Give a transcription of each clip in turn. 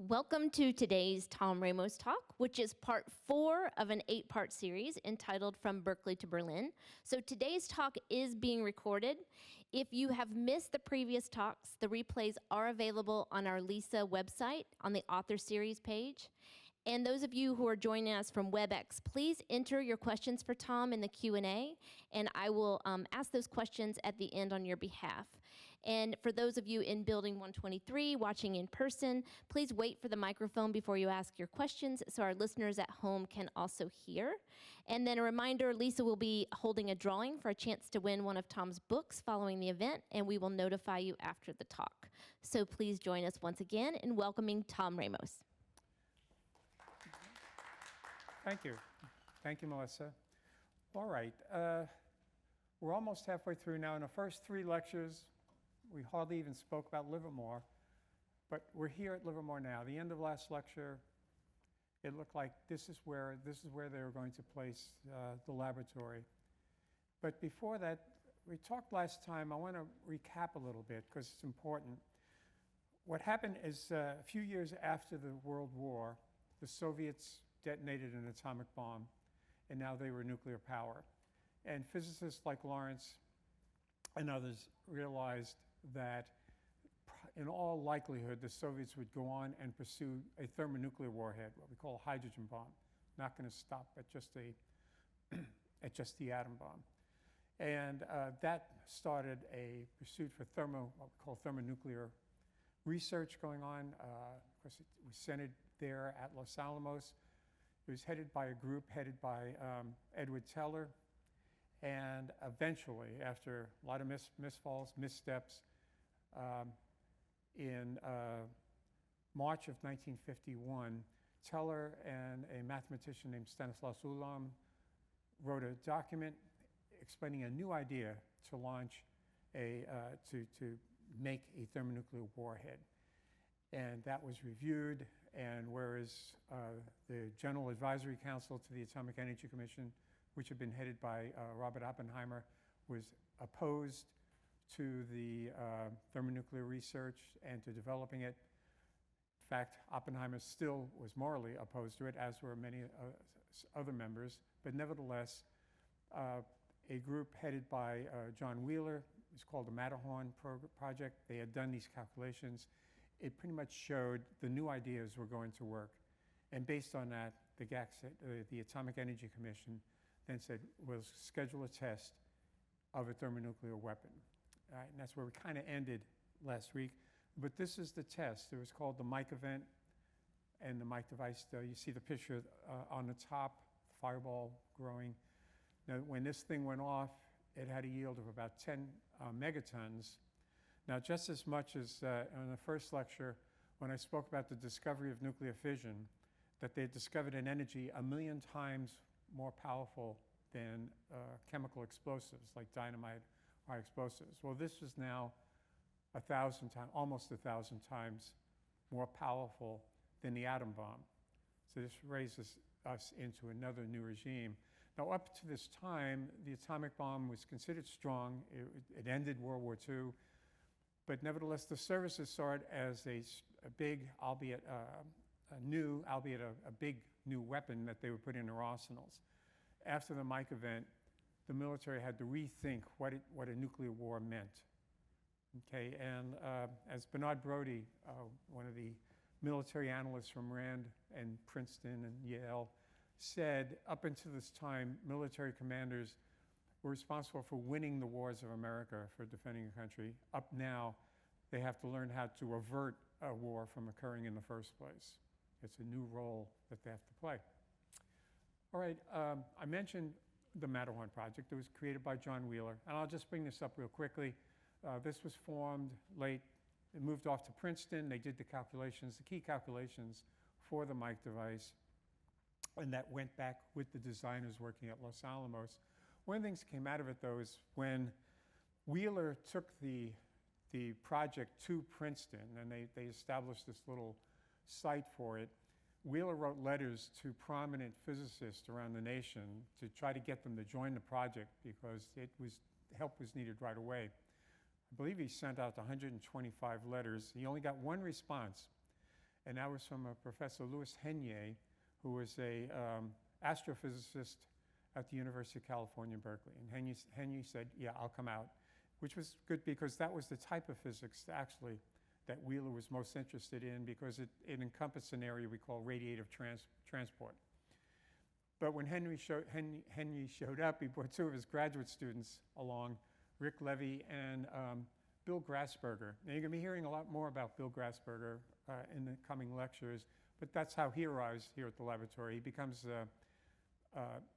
Welcome to today's Tom Ramos Talk, which is part 4 of an 8-part series entitled From Berkeley to Berlin. So today's talk is being recorded. If you have missed the previous talks, the replays are available on our LISA website on the author series page. And those of you who are joining us from WebEx, please enter your questions for Tom in the Q&A, and I will ask those questions at the end on your behalf. And for those of you in Building 123 watching in person, please wait for the microphone before you ask your questions so our listeners at home can also hear. And then a reminder, Lisa will be holding a drawing for a chance to win one of Tom's books following the event, and we will notify you after the talk. So please join us once again in welcoming Tom Ramos. Thank you. Thank you, Melissa. All right. We're almost halfway through now. In the first 3 lectures, we hardly even spoke about Livermore, but we're here at Livermore now. The end of last lecture, it looked like this is where they were going to place the laboratory. But before that, we talked last time. I want to recap a little bit because it's important. What happened is a few years after the World War, the Soviets detonated an atomic bomb, and now they were nuclear power. And physicists like Lawrence and others realized that in all likelihood, the Soviets would go on and pursue a thermonuclear warhead, what we call a hydrogen bomb. Not going to stop at just the atom bomb. And that started a pursuit for what we call thermonuclear research going on. Of course, it was centered there at Los Alamos. It was headed by a group headed by Edward Teller. And eventually, after a lot of misfalls, missteps, in March of 1951, Teller and a mathematician named Stanislaus Ulam wrote a document explaining a new idea to launch to make a thermonuclear warhead. And that was reviewed, and whereas the General Advisory Council to the Atomic Energy Commission, which had been headed by Robert Oppenheimer, was opposed to the thermonuclear research and to developing it. In fact, Oppenheimer still was morally opposed to it, as were many other members. But nevertheless, a group headed by John Wheeler, it was called the Matterhorn Project. They had done these calculations. It pretty much showed the new ideas were going to work. And based on that, the Atomic Energy Commission then said, we'll schedule a test of a thermonuclear weapon. All right, and that's where we kind of ended last week. But this is the test. It was called the Mike event and the Mike device. You see the picture on the top, fireball growing. Now, when this thing went off, it had a yield of about 10 megatons. Now, just as much as in the first lecture, when I spoke about the discovery of nuclear fission, that they discovered an energy 1 million times more powerful than chemical explosives like dynamite or explosives. Well, this is now 1,000 times, almost 1,000 times more powerful than the atom bomb. So this raises us into another new regime. Now, up to this time, the atomic bomb was considered strong. It ended World War II. But nevertheless, the services saw it as a big, albeit a big new weapon that they would put in their arsenals. After the Mike event, the military had to rethink what a nuclear war meant. Okay, and as Bernard Brody, one of the military analysts from Rand and Princeton and Yale, said, up until this time, military commanders were responsible for winning the wars of America, for defending a country. Up now, they have to learn how to avert a war from occurring in the first place. It's a new role that they have to play. All right, I mentioned the Matterhorn Project. It was created by John Wheeler, and I'll just bring this up real quickly. This was formed late. It moved off to Princeton. They did the calculations, the key calculations for the Mike device, and that went back with the designers working at Los Alamos. One of the things that came out of it, though, is when Wheeler took the project to Princeton, and they established this little site for it, Wheeler wrote letters to prominent physicists around the nation to try to get them to join the project because help was needed right away. I believe he sent out 125 letters. He only got one response, and that was from Professor Louis Hennier, who was a astrophysicist at the University of California, Berkeley. And Hennier said, yeah, I'll come out, which was good because that was the type of physics actually that Wheeler was most interested in, because it encompassed an area we call radiative transport. But when Henry showed up, he brought two of his graduate students along, Rick Levy and Bill Grasberger. Now, you're going to be hearing a lot more about Bill Grasberger in the coming lectures, but that's how he arrives here at the laboratory. He becomes,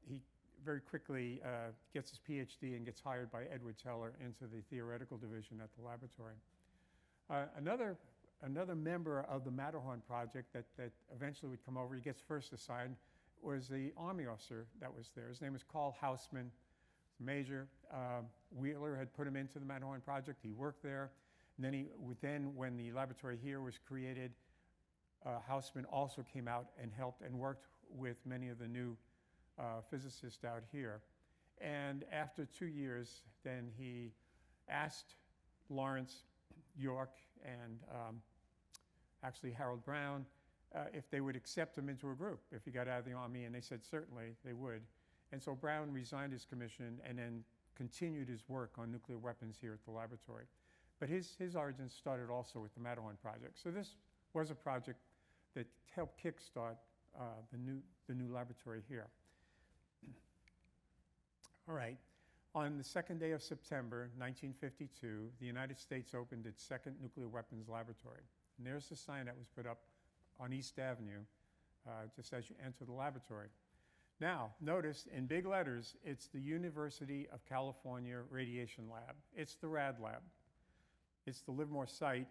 he very quickly gets his PhD and gets hired by Edward Teller into the theoretical division at the laboratory. Another member of the Matterhorn project that eventually would come over, he gets first assigned, was the Army officer that was there. His name was Carl Hausman, major. Wheeler had put him into the Matterhorn project. He worked there. And then when the laboratory here was created, Hausman also came out and helped and worked with many of the new physicists out here. And after 2 years, then he asked Lawrence, York, and actually Harold Brown if they would accept him into a group if he got out of the Army, and they said certainly they would. And so Brown resigned his commission and then continued his work on nuclear weapons here at the laboratory. But his origins started also with the Matterhorn project. So this was a project that helped kickstart the new laboratory here. All right. On the second day of September 1952, the United States opened its second nuclear weapons laboratory. And there's the sign that was put up on East Avenue just as you enter the laboratory. Now, notice in big letters, it's the University of California Radiation Lab. It's the RAD lab. It's the Livemore site,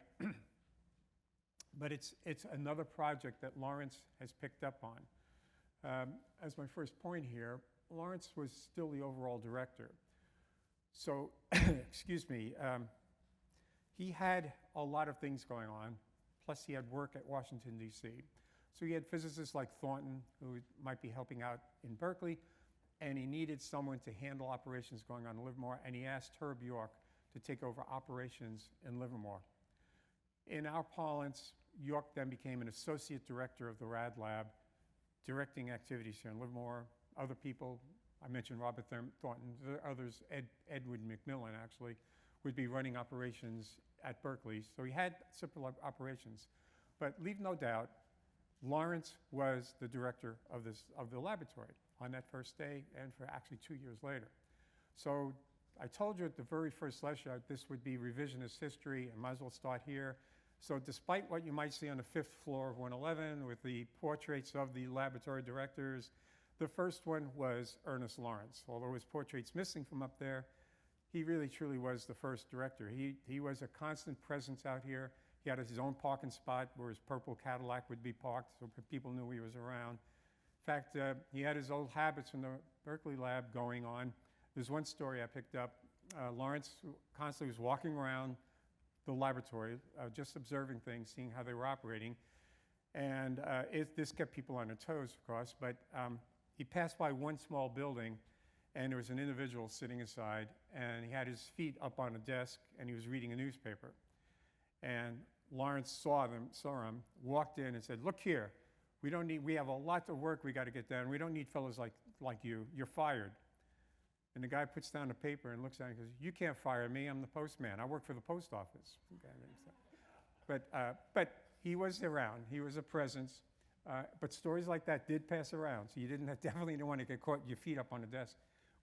but it's another project that Lawrence has picked up on. As my first point here, Lawrence was still the overall director. So, excuse me, he had a lot of things going on, plus he had work at Washington, D.C. So he had physicists like Thornton, who might be helping out in Berkeley, and he needed someone to handle operations going on in Livermore, and he asked Herb York to take over operations in Livermore. In our parlance, York then became an associate director of the RAD lab, directing activities here in Livermore. Other people, I mentioned Robert Thornton, there are others, Edward McMillan actually, would be running operations at Berkeley. So he had simple operations. But leave no doubt, Lawrence was the director of the laboratory on that first day and for actually 2 years later. So I told you at the very first lecture this would be revisionist history, and might as well start here. So despite what you might see on the 5th floor of 111 with the portraits of the laboratory directors, the first one was Ernest Lawrence. Although his portrait's missing from up there, he really truly was the first director. He was a constant presence out here. He had his own parking spot where his purple Cadillac would be parked, so people knew he was around. In fact, he had his old habits in the Berkeley lab going on. There's one story I picked up. Lawrence constantly was walking around the laboratory, just observing things, seeing how they were operating. And this kept people on their toes, of course, but he passed by one small building, and there was an individual sitting aside, and he had his feet up on a desk, and he was reading a newspaper. And Lawrence saw him, walked in and said, "Look here, we have a lot of work we got to get done. We don't need fellows like you. You're fired." And the guy puts down the paper and looks at it and goes, "You can't fire me. I'm the postman. I work for the post office." But he was around. He was a presence. But stories like that did pass around. So you definitely didn't want to get caught your feet up on the desk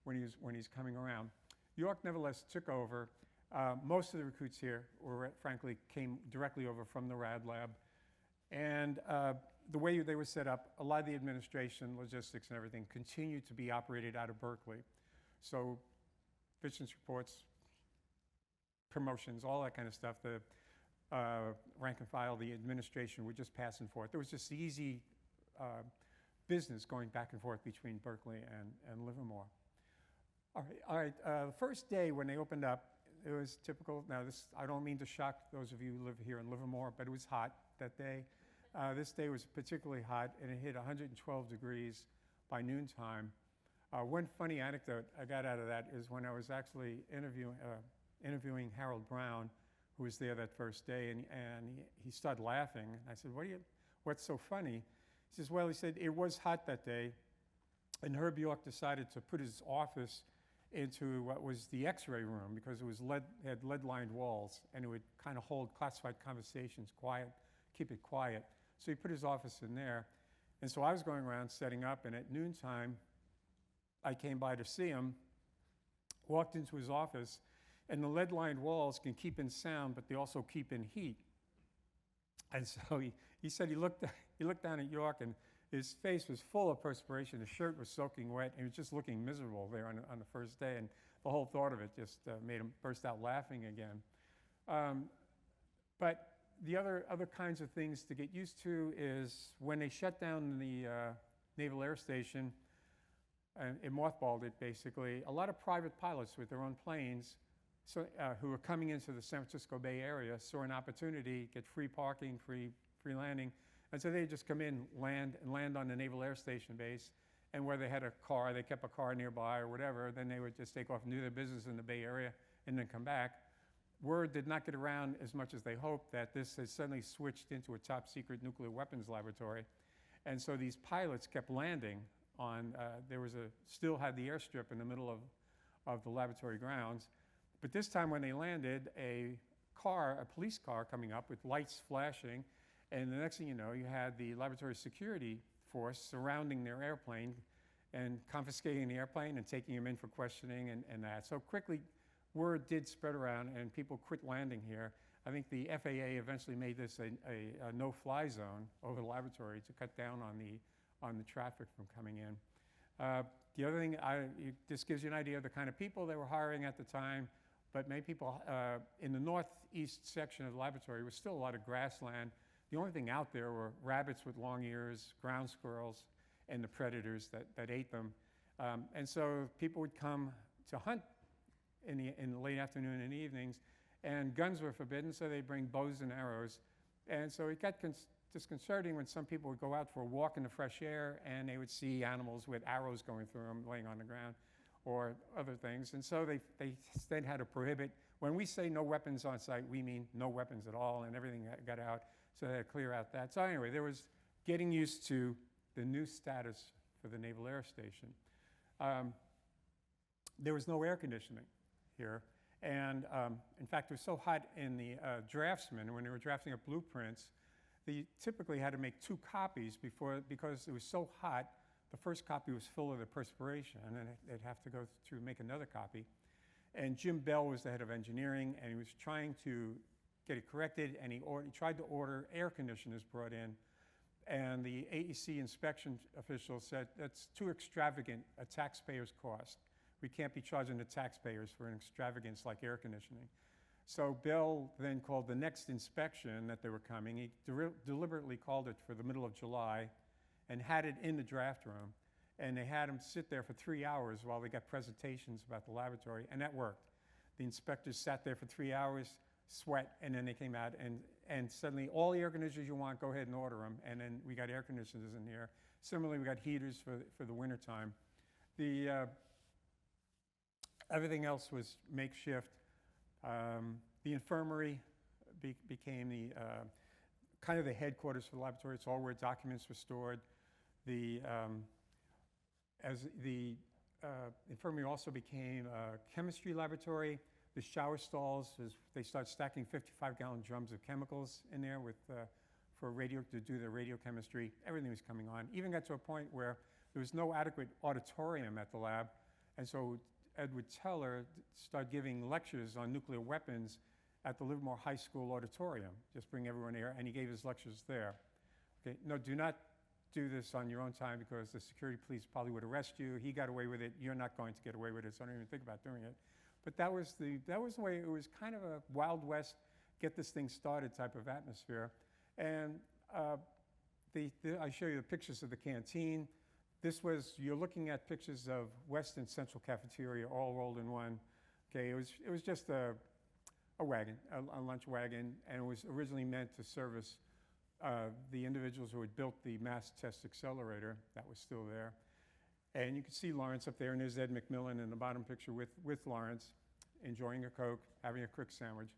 when he's coming around. York nevertheless took over. Most of the recruits here frankly came directly over from the RAD lab. And the way they were set up, a lot of the administration, logistics and everything continued to be operated out of Berkeley. So efficiency reports, promotions, all that kind of stuff, the rank and file, the administration were just passing forth. There was just easy business going back and forth between Berkeley and Livermore. All right. The first day when they opened up, it was typical. Now, I don't mean to shock those of you who live here in Livermore, but it was hot that day. This day was particularly hot, and it hit 112 degrees by noontime. One funny anecdote I got out of that is when I was actually interviewing Harold Brown, who was there that first day, and he started laughing. I said, what's so funny? He says, well, he said, it was hot that day, and Herb York decided to put his office into what was the X-ray room because it was had lead-lined walls, and it would kind of hold classified conversations quiet, keep it quiet. So he put his office in there. And so I was going around setting up, and at noontime, I came by to see him, walked into his office, and the lead-lined walls can keep in sound, but they also keep in heat. And so he said he looked down at York, and his face was full of perspiration. His shirt was soaking wet, and he was just looking miserable there on the first day. And the whole thought of it just made him burst out laughing again. But the other kinds of things to get used to is when they shut down the Naval Air Station, and it mothballed it basically, a lot of private pilots with their own planes who were coming into the San Francisco Bay Area saw an opportunity, get free parking, free landing. And so they just come in, land on the Naval Air Station base, and where they had a car, they kept a car nearby or whatever, then they would just take off and do their business in the Bay Area and then come back. Word did not get around as much as they hoped that this has suddenly switched into a top secret nuclear weapons laboratory. And so these pilots kept landing on, still had the airstrip in the middle of the laboratory grounds. But this time when they landed, a police car coming up with lights flashing, and the next thing you know, you had the laboratory security force surrounding their airplane and confiscating the airplane and taking them in for questioning and that. So quickly, word did spread around and people quit landing here. I think the FAA eventually made this a no-fly zone over the laboratory to cut down on the traffic from coming in. The other thing, this gives you an idea of the kind of people they were hiring at the time, but many people in the northeast section of the laboratory was still a lot of grassland. The only thing out there were rabbits with long ears, ground squirrels, and the predators that ate them. And so people would come to hunt in the late afternoon and evenings, and guns were forbidden, so they'd bring bows and arrows. And so it got disconcerting when some people would go out for a walk in the fresh air, and they would see animals with arrows going through them, laying on the ground, or other things. And so they then had to prohibit. When we say no weapons on site, we mean no weapons at all, and everything got out. So they had to clear out that. So anyway, there was getting used to the new status for the Naval Air Station. There was no air conditioning here. And in fact, it was so hot in the draftsmen, when they were drafting up blueprints, they typically had to make 2 copies because it was so hot, the first copy was full of the perspiration, and then they'd have to go to make another copy. And Jim Bell was the head of engineering, and he was trying to get it corrected, and he tried to order air conditioners brought in, and the AEC inspection official said, that's too extravagant a taxpayer's cost. We can't be charging the taxpayers for an extravagance like air conditioning. So Bell then called the next inspection that they were coming. He deliberately called it for the middle of July and had it in the draft room. And they had him sit there for 3 hours while they got presentations about the laboratory, and that worked. The inspectors sat there for 3 hours, sweat, and then they came out, and suddenly all the air conditioners you want, go ahead and order them. And then we got air conditioners in here. Similarly, we got heaters for the wintertime. Everything else was makeshift. The infirmary became kind of the headquarters for the laboratory. It's all where documents were stored. As the infirmary also became a chemistry laboratory. The shower stalls, they started stacking 55-gallon drums of chemicals in there to do their radiochemistry. Everything was coming on. Even got to a point where there was no adequate auditorium at the lab, and so Edward Teller started giving lectures on nuclear weapons at the Livermore High School auditorium. Just bring everyone here, and he gave his lectures there. Okay, no, do not do this on your own time because the security police probably would arrest you. He got away with it. You're not going to get away with it, so don't even think about doing it. But that was the way. It was kind of a Wild West, get this thing started type of atmosphere. And I show you the pictures of the canteen. You're looking at pictures of West and Central Cafeteria all rolled in one. Okay, it was just a wagon, a lunch wagon, and it was originally meant to service the individuals who had built the mass test accelerator that was still there. And you can see Lawrence up there, and there's Ed McMillan in the bottom picture with Lawrence, enjoying a Coke, having a quick sandwich.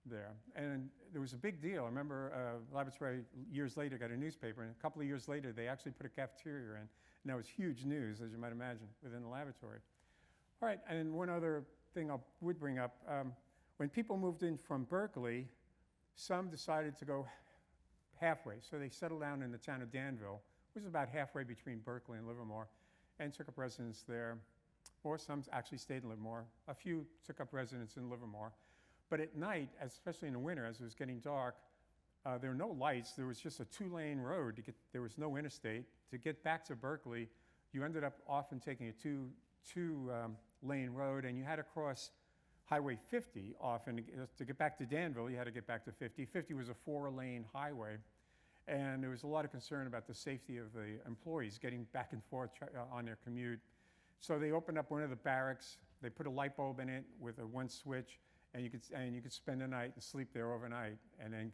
there. And there was a big deal. I remember laboratory years later got a newspaper, and a couple of years later they actually put a cafeteria in, and that was huge news, as you might imagine, within the laboratory. All right, and one other thing I would bring up, when people moved in from Berkeley, some decided to go halfway. So they settled down in the town of Danville, which is about halfway between Berkeley and Livermore, and took up residence there. Or some actually stayed in Livermore. A few took up residence in Livermore. But at night, especially in the winter, as it was getting dark, there were no lights. There was just a two-lane road. There was no interstate. To get back to Berkeley, you ended up often taking a two-lane road, and you had to cross Highway 50 often. To get back to Danville, you had to get back to 50. 50 was a four-lane highway, and there was a lot of concern about the safety of the employees getting back and forth on their commute. So they opened up one of the barracks. They put a light bulb in it with one switch, and you could spend the night and sleep there overnight, and then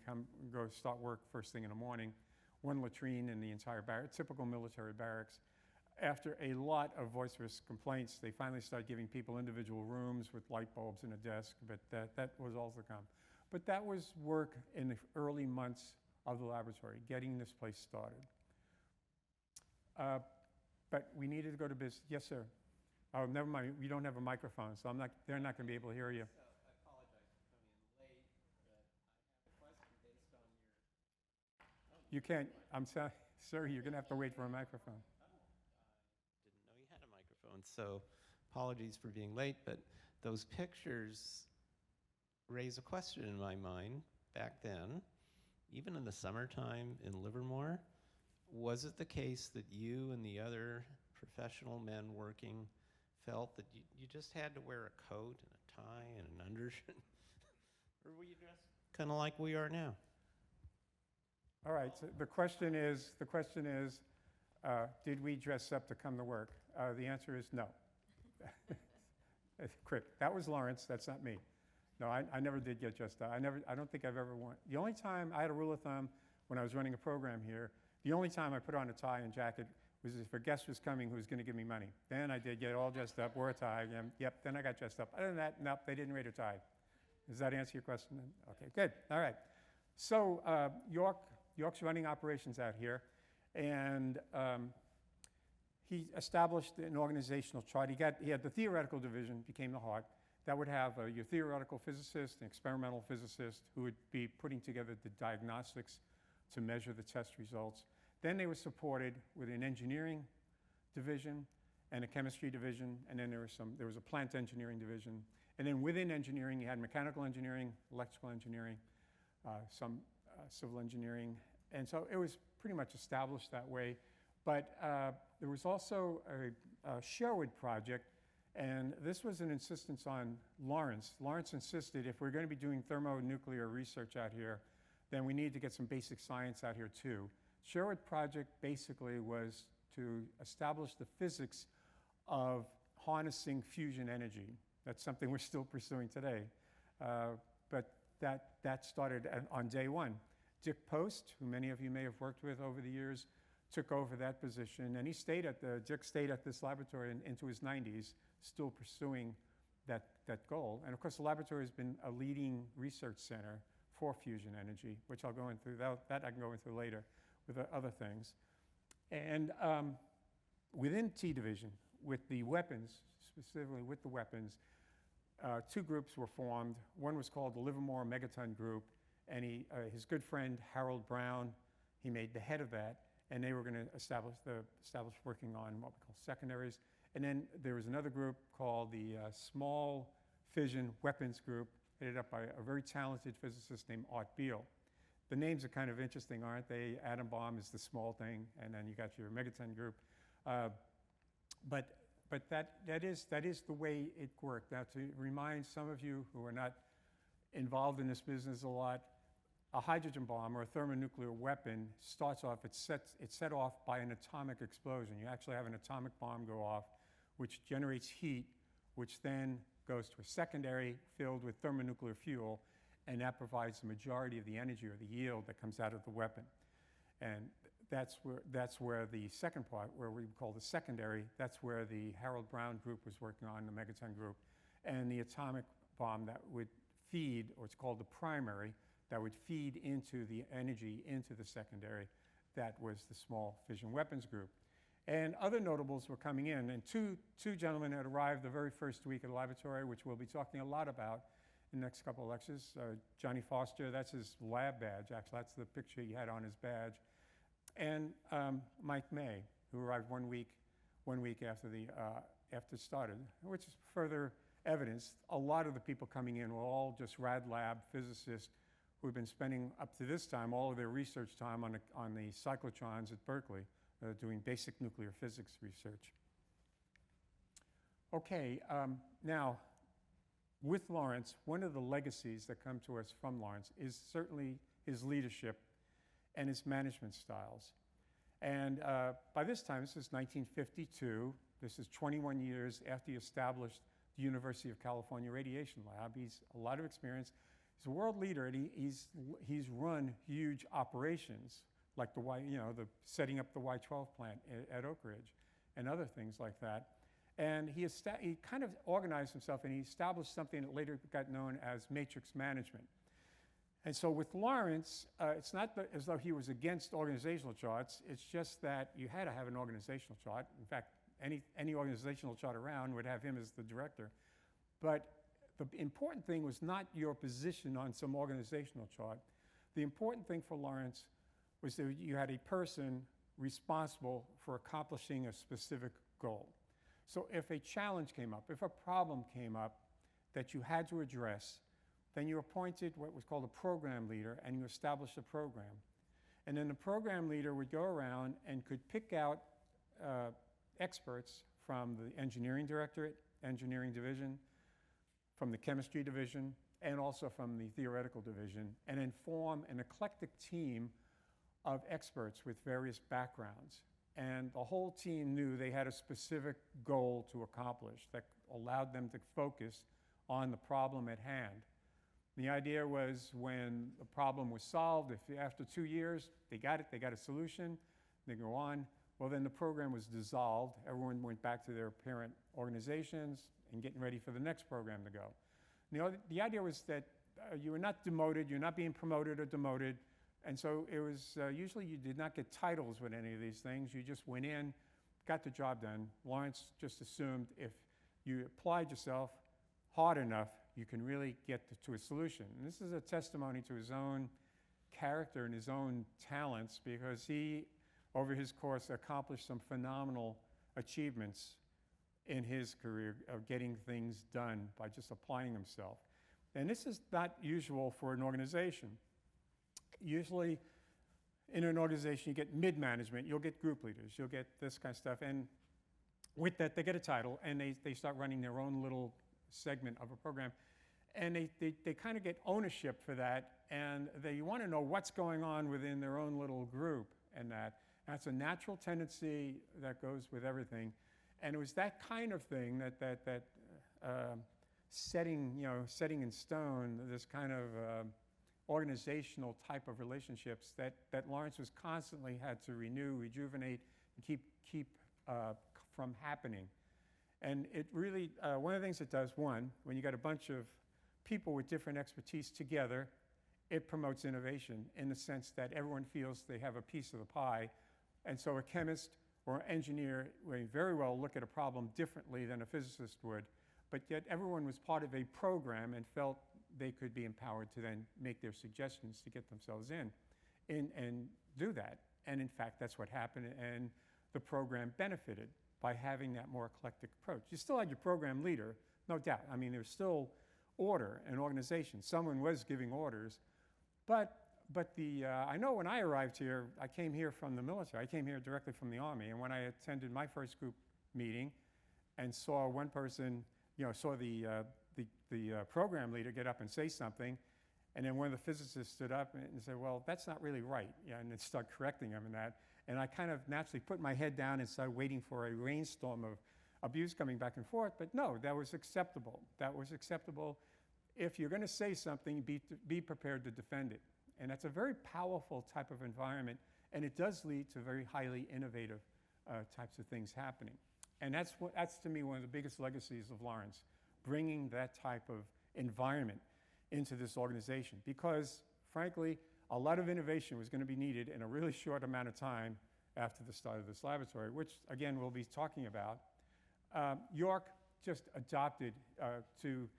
go start work first thing in the morning. One latrine in the entire barrack, typical military barracks. After a lot of vociferous complaints, they finally started giving people individual rooms with light bulbs and a desk, but that was all to come. But that was work in the early months of the laboratory, getting this place started. But we needed to go to business. Yes, sir. Oh, never mind. We don't have a microphone, so they're not going to be able to hear you. So I apologize for coming in late, but I have a question based on your... You can't. I'm sorry, sir, you're going to have to wait for a microphone. Didn't know you had a microphone, so apologies for being late, but those pictures raise a question in my mind back then, even in the summertime in Livermore. Was it the case that you and the other professional men working felt that you just had to wear a coat and a tie and an undershirt? Or were you dressed kind of like we are now? All right, so the question is, did we dress up to come to work? The answer is no. That was Lawrence, that's not me. No, I never did get dressed up. I don't think I've ever worn. The only time I had a rule of thumb when I was running a program here, the only time I put on a tie and jacket was if a guest was coming who was going to give me money. Then I did get all dressed up, wore a tie, yep, then I got dressed up. Other than that, nope, they didn't rate a tie. Does that answer your question? Okay, good, all right. So York's running operations out here, and he established an organizational chart. He had the theoretical division, became the heart. That would have your theoretical physicist, an experimental physicist, who would be putting together the diagnostics to measure the test results. Then they were supported with an engineering division and a chemistry division, and then there was a plant engineering division. And then within engineering, you had mechanical engineering, electrical engineering, some civil engineering. And so it was pretty much established that way. But there was also a Sherwood project, and this was an insistence on Lawrence. Lawrence insisted if we're going to be doing thermonuclear research out here, then we need to get some basic science out here too. Sherwood project basically was to establish the physics of harnessing fusion energy. That's something we're still pursuing today. But that started on day one. Dick Post, who many of you may have worked with over the years, took over that position, and Dick stayed at this laboratory into his 90s, still pursuing that goal. And of course, the laboratory has been a leading research center for fusion energy, which I'll go into, that I can go into later with other things. And within T division, with the weapons, specifically with the weapons, two groups were formed. One was called the Livermore Megaton Group, and his good friend Harold Brown, he made the head of that, and they were going to establish working on what we call secondaries. And then there was another group called the Small Fission Weapons Group, headed up by a very talented physicist named Art Beal. The names are kind of interesting, aren't they? Atom bomb is the small thing, and then you got your megaton group. But that is the way it worked. Now, to remind some of you who are not involved in this business a lot, a hydrogen bomb or a thermonuclear weapon starts off, it's set off by an atomic explosion. You actually have an atomic bomb go off, which generates heat, which then goes to a secondary filled with thermonuclear fuel, and that provides the majority of the energy or the yield that comes out of the weapon. And that's where the second part, where we call the secondary, that's where the Harold Brown group was working on, the Megaton group, and the atomic bomb that would feed, or it's called the primary, that would feed into the energy into the secondary. That was the small fission weapons group. And other notables were coming in, and two gentlemen had arrived the very first week of the laboratory, which we'll be talking a lot about in the next couple of lectures. Johnny Foster, that's his lab badge, actually, that's the picture he had on his badge. And Mike May, who arrived 1 week after it started, which is further evidence. A lot of the people coming in were all just rad lab physicists who have been spending up to this time all of their research time on the cyclotrons at Berkeley, doing basic nuclear physics research. Okay, now, with Lawrence, one of the legacies that come to us from Lawrence is certainly his leadership and his management styles. And by this time, this is 1952. This is 21 years after he established the University of California Radiation Lab. He's a lot of experience. He's a world leader, and he's run huge operations, like the setting up the Y-12 plant at Oak Ridge and other things like that. And he kind of organized himself, and he established something that later got known as matrix management. And so with Lawrence, it's not as though he was against organizational charts. It's just that you had to have an organizational chart. In fact, any organizational chart around would have him as the director. But the important thing was not your position on some organizational chart. The important thing for Lawrence was that you had a person responsible for accomplishing a specific goal. So if a challenge came up, if a problem came up that you had to address, then you appointed what was called a program leader, and you established a program. And then the program leader would go around and could pick out experts from the engineering directorate, engineering division, from the chemistry division, and also from the theoretical division, and then form an eclectic team of experts with various backgrounds. And the whole team knew they had a specific goal to accomplish that allowed them to focus on the problem at hand. The idea was, when the problem was solved, if after 2 years they got a solution, they go on, well, then the program was dissolved. Everyone went back to their parent organizations and getting ready for the next program to go. The idea was that you were not demoted, you're not being promoted or demoted, and so it was usually you did not get titles with any of these things. You just went in, got the job done. Lawrence just assumed if you applied yourself hard enough, you can really get to a solution. And this is a testimony to his own character and his own talents, because he, over his course, accomplished some phenomenal achievements in his career of getting things done by just applying himself. And this is not usual for an organization. Usually in an organization you get mid-management, you'll get group leaders, you'll get this kind of stuff, and with that they get a title and they start running their own little segment of a program, and they kind of get ownership for that, and they want to know what's going on within their own little group, and that's a natural tendency that goes with everything. And it was that kind of thing that setting in stone this kind of organizational type of relationships that Lawrence was constantly had to renew, rejuvenate, and keep from happening. And it really, one of the things it does, when you got a bunch of people with different expertise together, it promotes innovation in the sense that everyone feels they have a piece of the pie. And so a chemist or an engineer may very well look at a problem differently than a physicist would, but yet everyone was part of a program and felt they could be empowered to then make their suggestions to get themselves in and do that. And in fact, that's what happened, and the program benefited by having that more eclectic approach. You still had your program leader, no doubt. I mean, there's still order and organization. Someone was giving orders, but I know when I arrived here, I came here from the military. I came here directly from the Army, and when I attended my first group meeting and saw one person, saw the program leader get up and say something, and then one of the physicists stood up and said, well, that's not really right, and then start correcting him and that. And I kind of naturally put my head down and started waiting for a rainstorm of abuse coming back and forth, but no, that was acceptable. That was acceptable. If you're going to say something, be prepared to defend it. And that's a very powerful type of environment, and it does lead to very highly innovative types of things happening. And that's to me one of the biggest legacies of Lawrence, bringing that type of environment into this organization because, frankly, a lot of innovation was going to be needed in a really short amount of time after the start of this laboratory, which, again, we'll be talking about. York just adopted to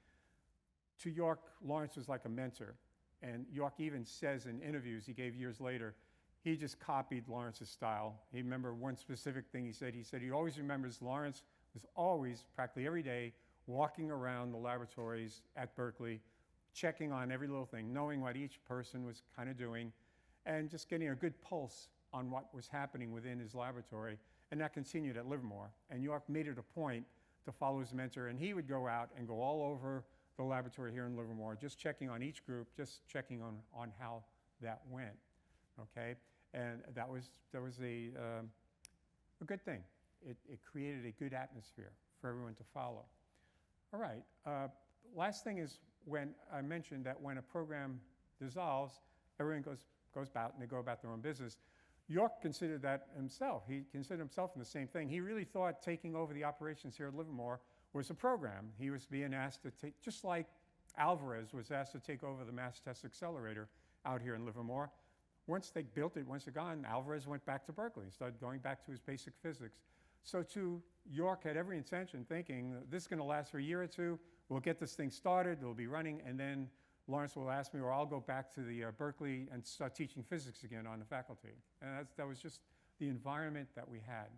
York, Lawrence was like a mentor. And York even says in interviews he gave years later, he just copied Lawrence's style. He remembered one specific thing he said. He said he always remembers Lawrence was always, practically every day, walking around the laboratories at Berkeley, checking on every little thing, knowing what each person was kind of doing, and just getting a good pulse on what was happening within his laboratory. And that continued at Livermore. And York made it a point to follow his mentor, and he would go out and go all over the laboratory here in Livermore, just checking on each group, just checking on how that went, okay? And that was a good thing. It created a good atmosphere for everyone to follow. All right, last thing is when I mentioned that when a program dissolves, everyone goes about and they go about their own business. York considered that himself. He considered himself in the same thing. He really thought taking over the operations here at Livermore was a program. He was being asked to take, just like Alvarez was asked to take over the mass test accelerator out here in Livermore. Once they built it, once they're gone, Alvarez went back to Berkeley and started going back to his basic physics. So too, York had every intention thinking, this is going to last for a year or two, we'll get this thing started, it'll be running, and then Lawrence will ask me, or I'll go back to the Berkeley and start teaching physics again on the faculty. And that was just the environment that we had.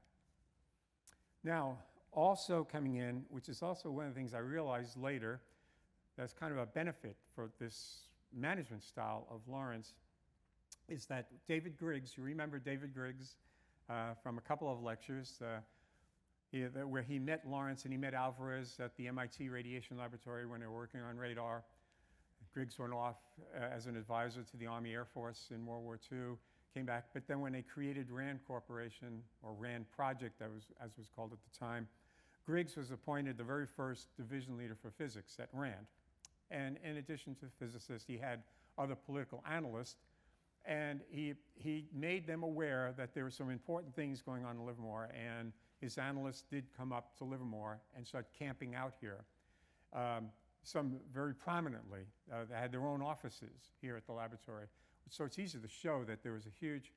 Now, also coming in, which is also one of the things I realized later, that's kind of a benefit for this management style of Lawrence, is that David Griggs, you remember David Griggs from a couple of lectures, where he met Lawrence and he met Alvarez at the MIT Radiation Laboratory when they were working on radar. Griggs went off as an advisor to the Army Air Force in World War II, came back, but then when they created RAND Corporation, or RAND Project, as was called at the time, Griggs was appointed the very first division leader for physics at RAND. And in addition to physicists, he had other political analysts, and he made them aware that there were some important things going on in Livermore, and his analysts did come up to Livermore and start camping out here. Some very prominently. They had their own offices here at the laboratory. So it's easy to show that there was a huge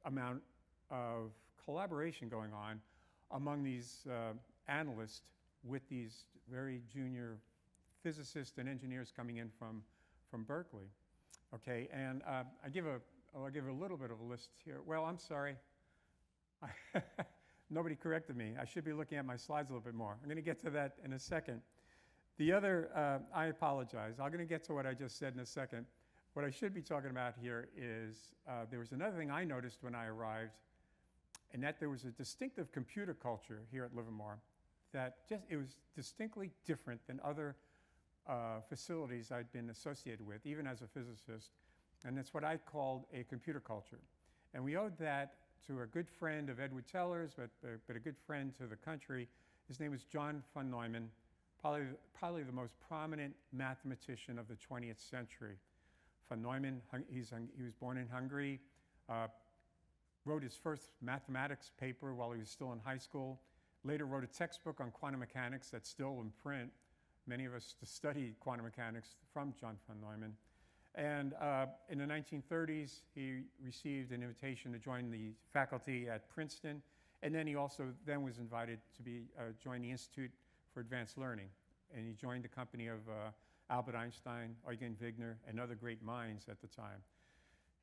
amount of collaboration going on among these analysts with these very junior physicists and engineers coming in from Berkeley. Okay, and I'll give a little bit of a list here. Well, I'm sorry. Nobody corrected me. I should be looking at my slides a little bit more. I'm going to get to that in a second. The other, I apologize. I'm going to get to what I just said in a second. What I should be talking about here is there was another thing I noticed when I arrived, and that there was a distinctive computer culture here at Livermore that it was distinctly different than other facilities I'd been associated with, even as a physicist. And that's what I called a computer culture. And we owed that to a good friend of Edward Teller's, but a good friend to the country. His name was John von Neumann, probably the most prominent mathematician of the 20th century. Von Neumann, he was born in Hungary, wrote his first mathematics paper while he was still in high school, later wrote a textbook on quantum mechanics that's still in print. Many of us studied quantum mechanics from John von Neumann. And in the 1930s, he received an invitation to join the faculty at Princeton, and then he also then was invited to join the Institute for Advanced Learning. And he joined the company of Albert Einstein, Eugen Wigner, and other great minds at the time.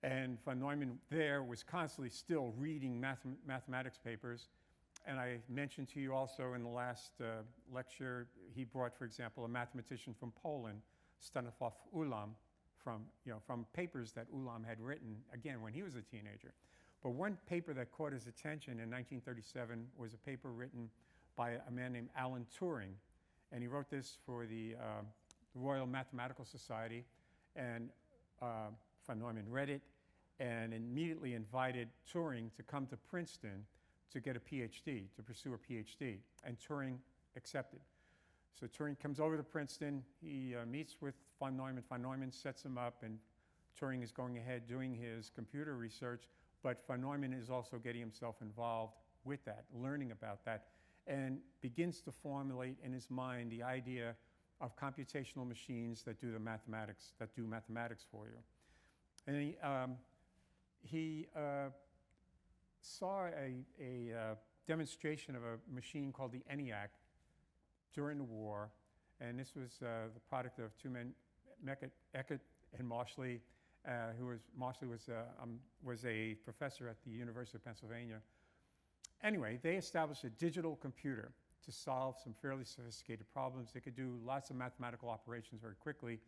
And von Neumann there was constantly still reading mathematics papers. And I mentioned to you also in the last lecture, he brought, for example, a mathematician from Poland, Stanisław Ulam, from papers that Ulam had written, again, when he was a teenager. But one paper that caught his attention in 1937 was a paper written by a man named Alan Turing. And he wrote this for the Royal Mathematical Society. And von Neumann read it and immediately invited Turing to come to Princeton to get a PhD, to pursue a PhD. And Turing accepted. So Turing comes over to Princeton. He meets with von Neumann. Von Neumann sets him up, and Turing is going ahead doing his computer research. But von Neumann is also getting himself involved with that, learning about that, and begins to formulate in his mind the idea of computational machines that do mathematics for you. And he saw a demonstration of a machine called the ENIAC during the war, and this was the product of two men, Eckert and Marshall, Marshall was a professor at the University of Pennsylvania. Anyway, they established a digital computer to solve some fairly sophisticated problems. They could do lots of mathematical operations very quickly.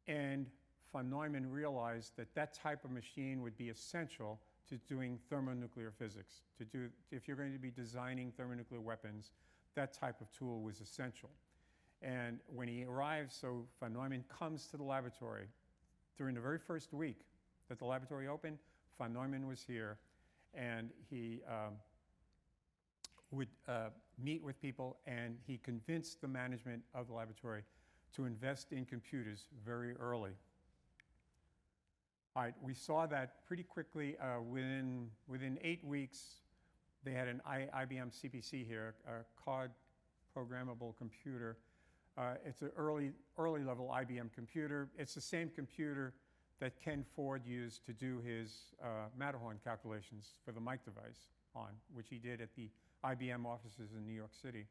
And von Neumann realized that that type of machine would be essential to doing thermonuclear physics. If you're going to be designing thermonuclear weapons, that type of tool was essential. And when he arrived, so von Neumann comes to the laboratory. During the very first week that the laboratory opened, von Neumann was here, and he would meet with people, and he convinced the management of the laboratory to invest in computers very early. All right, we saw that pretty quickly. Within 8 weeks, they had an IBM CPC here, a card programmable computer. It's an early level IBM computer. It's the same computer that Ken Ford used to do his Matterhorn calculations for the Mike device on, which he did at the IBM offices in New York City.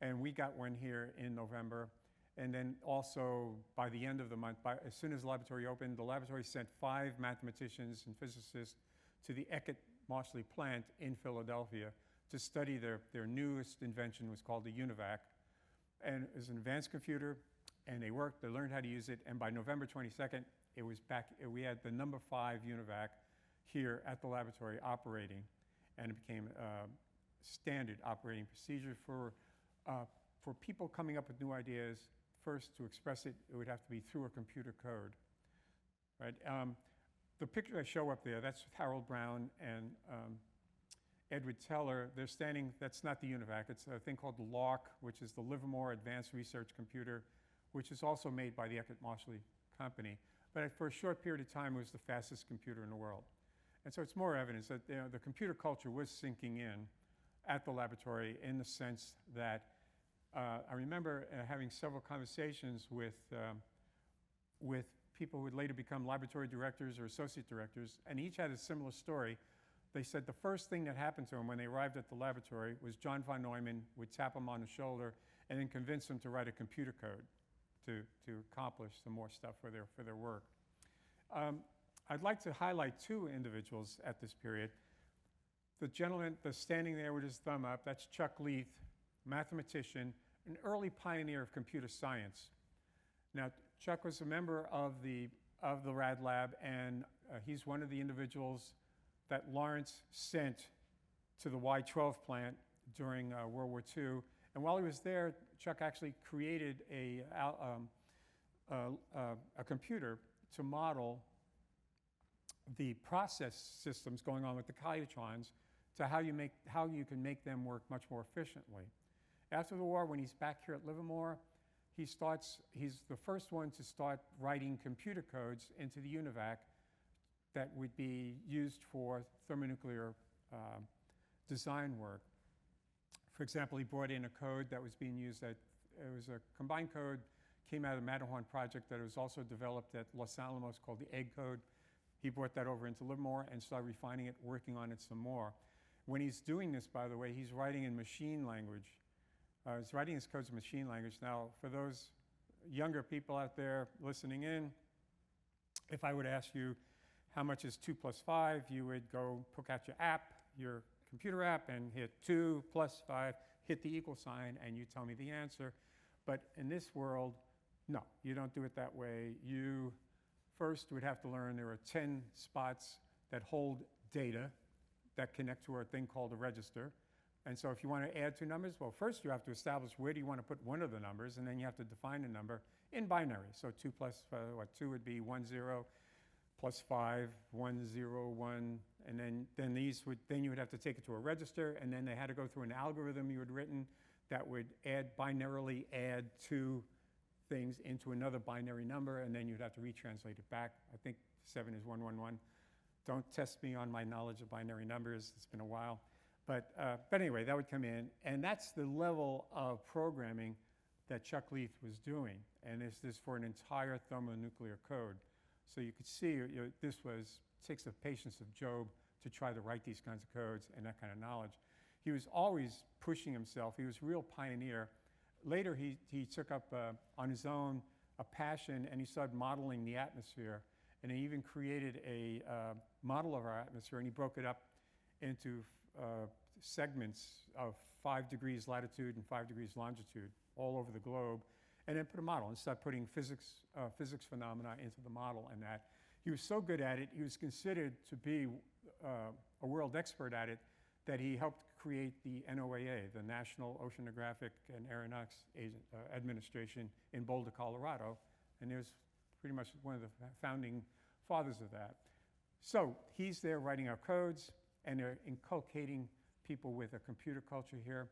And we got one here in November. And then also by the end of the month, as soon as the laboratory opened, the laboratory sent 5 mathematicians and physicists to the Eckert-Marshall plant in Philadelphia to study their newest invention, was called the UNIVAC. And it was an advanced computer, and they learned how to use it, and by November 22nd, it was back, we had the number 5 UNIVAC here at the laboratory operating, and it became standard operating procedure for people coming up with new ideas. First, to express it, it would have to be through a computer code, right? The picture I show up there, that's Harold Brown and Edward Teller. They're standing, that's not the UNIVAC, it's a thing called the LARC, which is the Livermore Advanced Research Computer, which is also made by the Eckert-Marshall company. But for a short period of time, it was the fastest computer in the world. And so it's more evidence that the computer culture was sinking in at the laboratory, in the sense that I remember having several conversations with people who would later become laboratory directors or associate directors, and each had a similar story. They said the first thing that happened to them when they arrived at the laboratory was John von Neumann would tap them on the shoulder and then convince them to write a computer code to accomplish some more stuff for their work. I'd like to highlight 2 individuals at this period. The gentleman that's standing there with his thumb up, that's Chuck Leith, mathematician, an early pioneer of computer science. Now, Chuck was a member of the Rad Lab, and he's one of the individuals that Lawrence sent to the Y-12 plant during World War II. And while he was there, Chuck actually created a computer to model the process systems going on with the calutrons, to how you can make them work much more efficiently. After the war, when he's back here at Livermore, he's the first one to start writing computer codes into the UNIVAC that would be used for thermonuclear design work. For example, he brought in a code that was being used it was a combined code, came out of the Matterhorn project that was also developed at Los Alamos called the EGG code. He brought that over into Livermore and started refining it, working on it some more. When he's doing this, by the way, he's writing in machine language. He's writing his codes in machine language. Now, for those younger people out there listening in, if I would ask you how much is 2 plus 5, you would go poke out your computer app, and hit 2 plus 5, hit the equal sign, and you tell me the answer. But in this world, no, you don't do it that way. You first would have to learn there are 10 spots that hold data that connect to a thing called a register. And so if you want to add 2 numbers, well, first you have to establish where do you want to put one of the numbers, and then you have to define a number in binary. So 2 plus 2 would be 1, 0, plus 5, 1, 0, 1, and then you would have to take it to a register, and then they had to go through an algorithm you had written that would binarily add 2 things into another binary number, and then you'd have to retranslate it back. I think 7 is 111. Don't test me on my knowledge of binary numbers. It's been a while. But anyway, that would come in. And that's the level of programming that Chuck Leith was doing. And this is for an entire thermonuclear code. So you could see takes the patience of Job to try to write these kinds of codes and that kind of knowledge. He was always pushing himself. He was a real pioneer. Later, he took up on his own a passion, and he started modeling the atmosphere. And he even created a model of our atmosphere, and he broke it up into segments of 5 degrees latitude and 5 degrees longitude all over the globe, and then put a model and started putting physics phenomena into the model. And that he was so good at it, he was considered to be a world expert at it, that he helped create the NOAA, the National Oceanographic and Aeronautics Administration in Boulder, Colorado, and he was pretty much one of the founding fathers of that. So he's there writing our codes, and they're inculcating people with a computer culture here.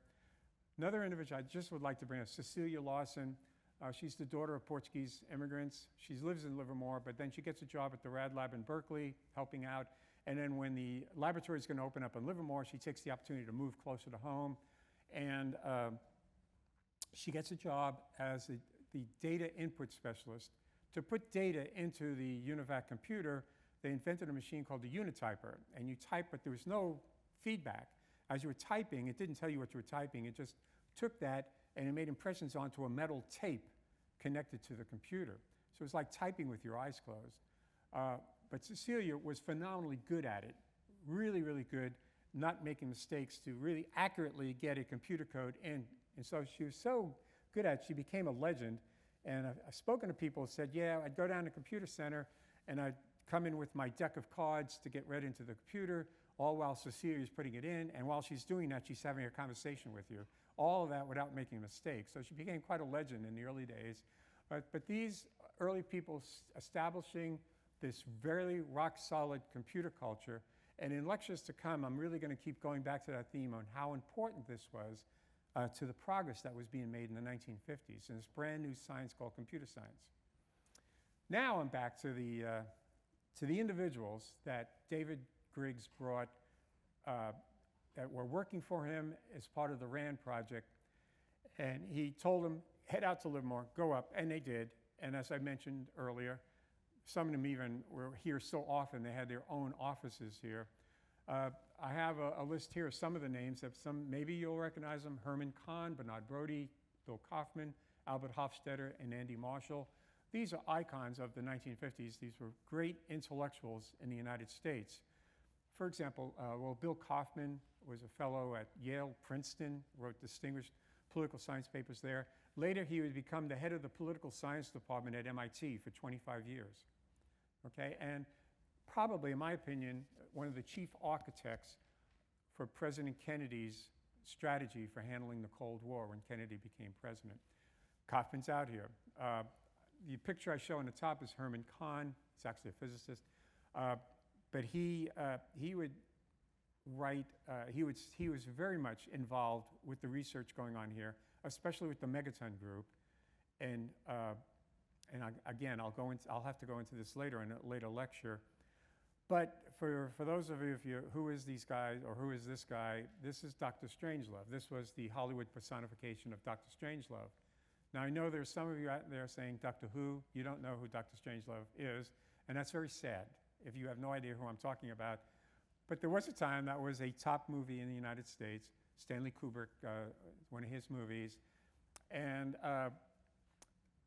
Another individual I just would like to bring up, Cecilia Lawson. She's the daughter of Portuguese immigrants. She lives in Livermore, but then she gets a job at the Rad Lab in Berkeley, helping out. And then when the laboratory is going to open up in Livermore, she takes the opportunity to move closer to home. And she gets a job as the data input specialist. To put data into the UNIVAC computer, they invented a machine called the Unityper. And you type, but there was no feedback. As you were typing, it didn't tell you what you were typing. It just took that and it made impressions onto a metal tape connected to the computer. So it was like typing with your eyes closed. But Cecilia was phenomenally good at it, really, really good, not making mistakes to really accurately get a computer code in. And so she was so good at it, she became a legend. And I've spoken to people who said, yeah, I'd go down to Computer Center and I'd come in with my deck of cards to get read into the computer, all while Cecilia's putting it in. And while she's doing that, she's having a conversation with you. All of that without making mistakes. So she became quite a legend in the early days. But these early people establishing this very rock-solid computer culture. And in lectures to come, I'm really going to keep going back to that theme on how important this was to the progress that was being made in the 1950s in this brand new science called computer science. Now I'm back to the individuals that David Griggs brought that were working for him as part of the RAND project. And he told them, head out to Livermore, go up, and they did. And as I mentioned earlier, some of them even were here so often they had their own offices here. I have a list here of some of the names. Maybe you'll recognize them: Herman Kahn, Bernard Brody, Bill Kaufman, Albert Hofstadter, and Andy Marshall. These are icons of the 1950s. These were great intellectuals in the United States. For example, Bill Kaufman was a fellow at Yale, Princeton, wrote distinguished political science papers there. Later, he would become the head of the political science department at MIT for 25 years. Okay, and probably, in my opinion, one of the chief architects for President Kennedy's strategy for handling the Cold War when Kennedy became president. Kaufman's out here. The picture I show on the top is Herman Kahn. He's actually a physicist. But he would write, he was very much involved with the research going on here, especially with the megaton group. And again, I'll have to go into this later in a later lecture. But for those of you, who is these guys, or who is this guy? This is Dr. Strangelove. This was the Hollywood personification of Dr. Strangelove. Now, I know there's some of you out there saying, Doctor Who, you don't know who Dr. Strangelove is, and that's very sad if you have no idea who I'm talking about. But there was a time that was a top movie in the United States, Stanley Kubrick, one of his movies, and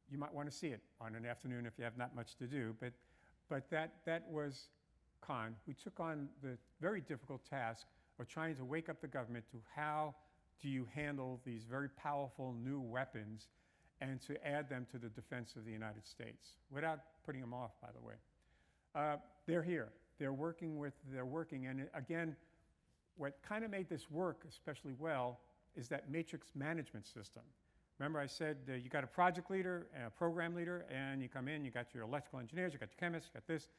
you might want to see it on an afternoon if you have not much to do. But that was Khan, who took on the very difficult task of trying to wake up the government to how do you handle these very powerful new weapons and to add them to the defense of the United States without putting them off, by the way. They're here. They're working, and again, what kind of made this work especially well is that matrix management system. Remember I said you got a project leader and a program leader, and you come in, you got your electrical engineers, you got your chemists, you got this.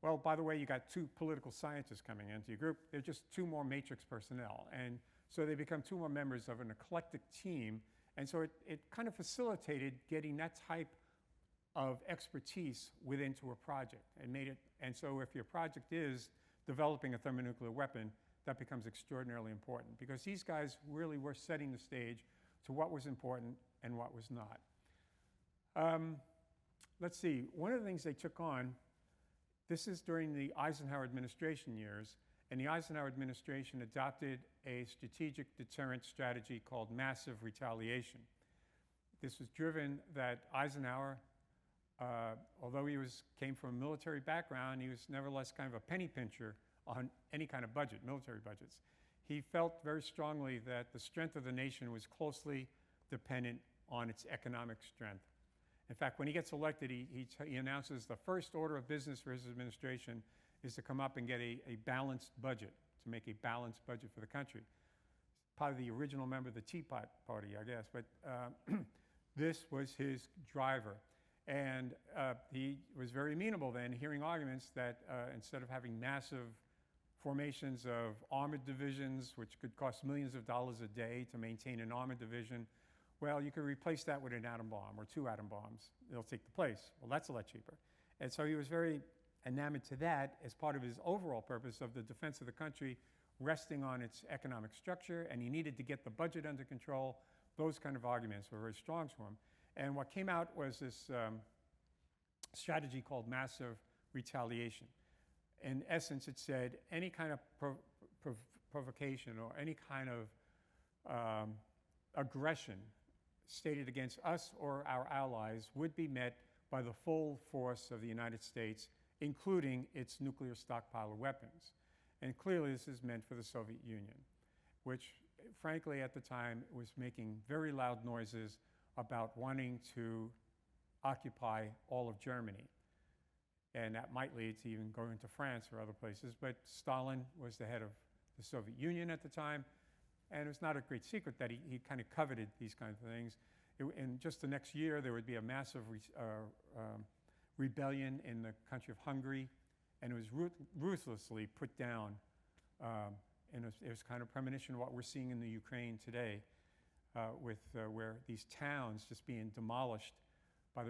Well, by the way, you got 2 political scientists coming into your group. They're just 2 more matrix personnel. And so they become 2 more members of an eclectic team. And so it kind of facilitated getting that type of expertise into a project and made it. And so if your project is developing a thermonuclear weapon, that becomes extraordinarily important because these guys really were setting the stage to what was important and what was not. Let's see, one of the things they took on, this is during the Eisenhower administration years, and the Eisenhower administration adopted a strategic deterrent strategy called massive retaliation. This was driven that Eisenhower, although he came from a military background, he was nevertheless kind of a penny pincher on any kind of budget, military budgets. He felt very strongly that the strength of the nation was closely dependent on its economic strength. In fact, when he gets elected, he announces the first order of business for his administration is to come up and get a balanced budget, to make a balanced budget for the country. Probably the original member of the Teapot Party, I guess, but this was his driver. And he was very amenable then, hearing arguments that instead of having massive formations of armored divisions, which could cost millions of dollars a day to maintain an armored division, well, you could replace that with an atom bomb or 2 atom bombs. They'll take the place. Well, that's a lot cheaper. And so he was very enamored to that as part of his overall purpose of the defense of the country resting on its economic structure, and he needed to get the budget under control. Those kind of arguments were very strong for him. And what came out was this strategy called massive retaliation. In essence, it said any kind of provocation or any kind of aggression stated against us or our allies would be met by the full force of the United States, including its nuclear stockpile of weapons. And clearly this is meant for the Soviet Union, which frankly at the time was making very loud noises about wanting to occupy all of Germany. And that might lead to even going to France or other places. But Stalin was the head of the Soviet Union at the time, and it was not a great secret that he kind of coveted these kinds of things. In just the next year, there would be a massive rebellion in the country of Hungary, and it was ruthlessly put down. And it was kind of premonition of what we're seeing in the Ukraine today, where these towns just being demolished by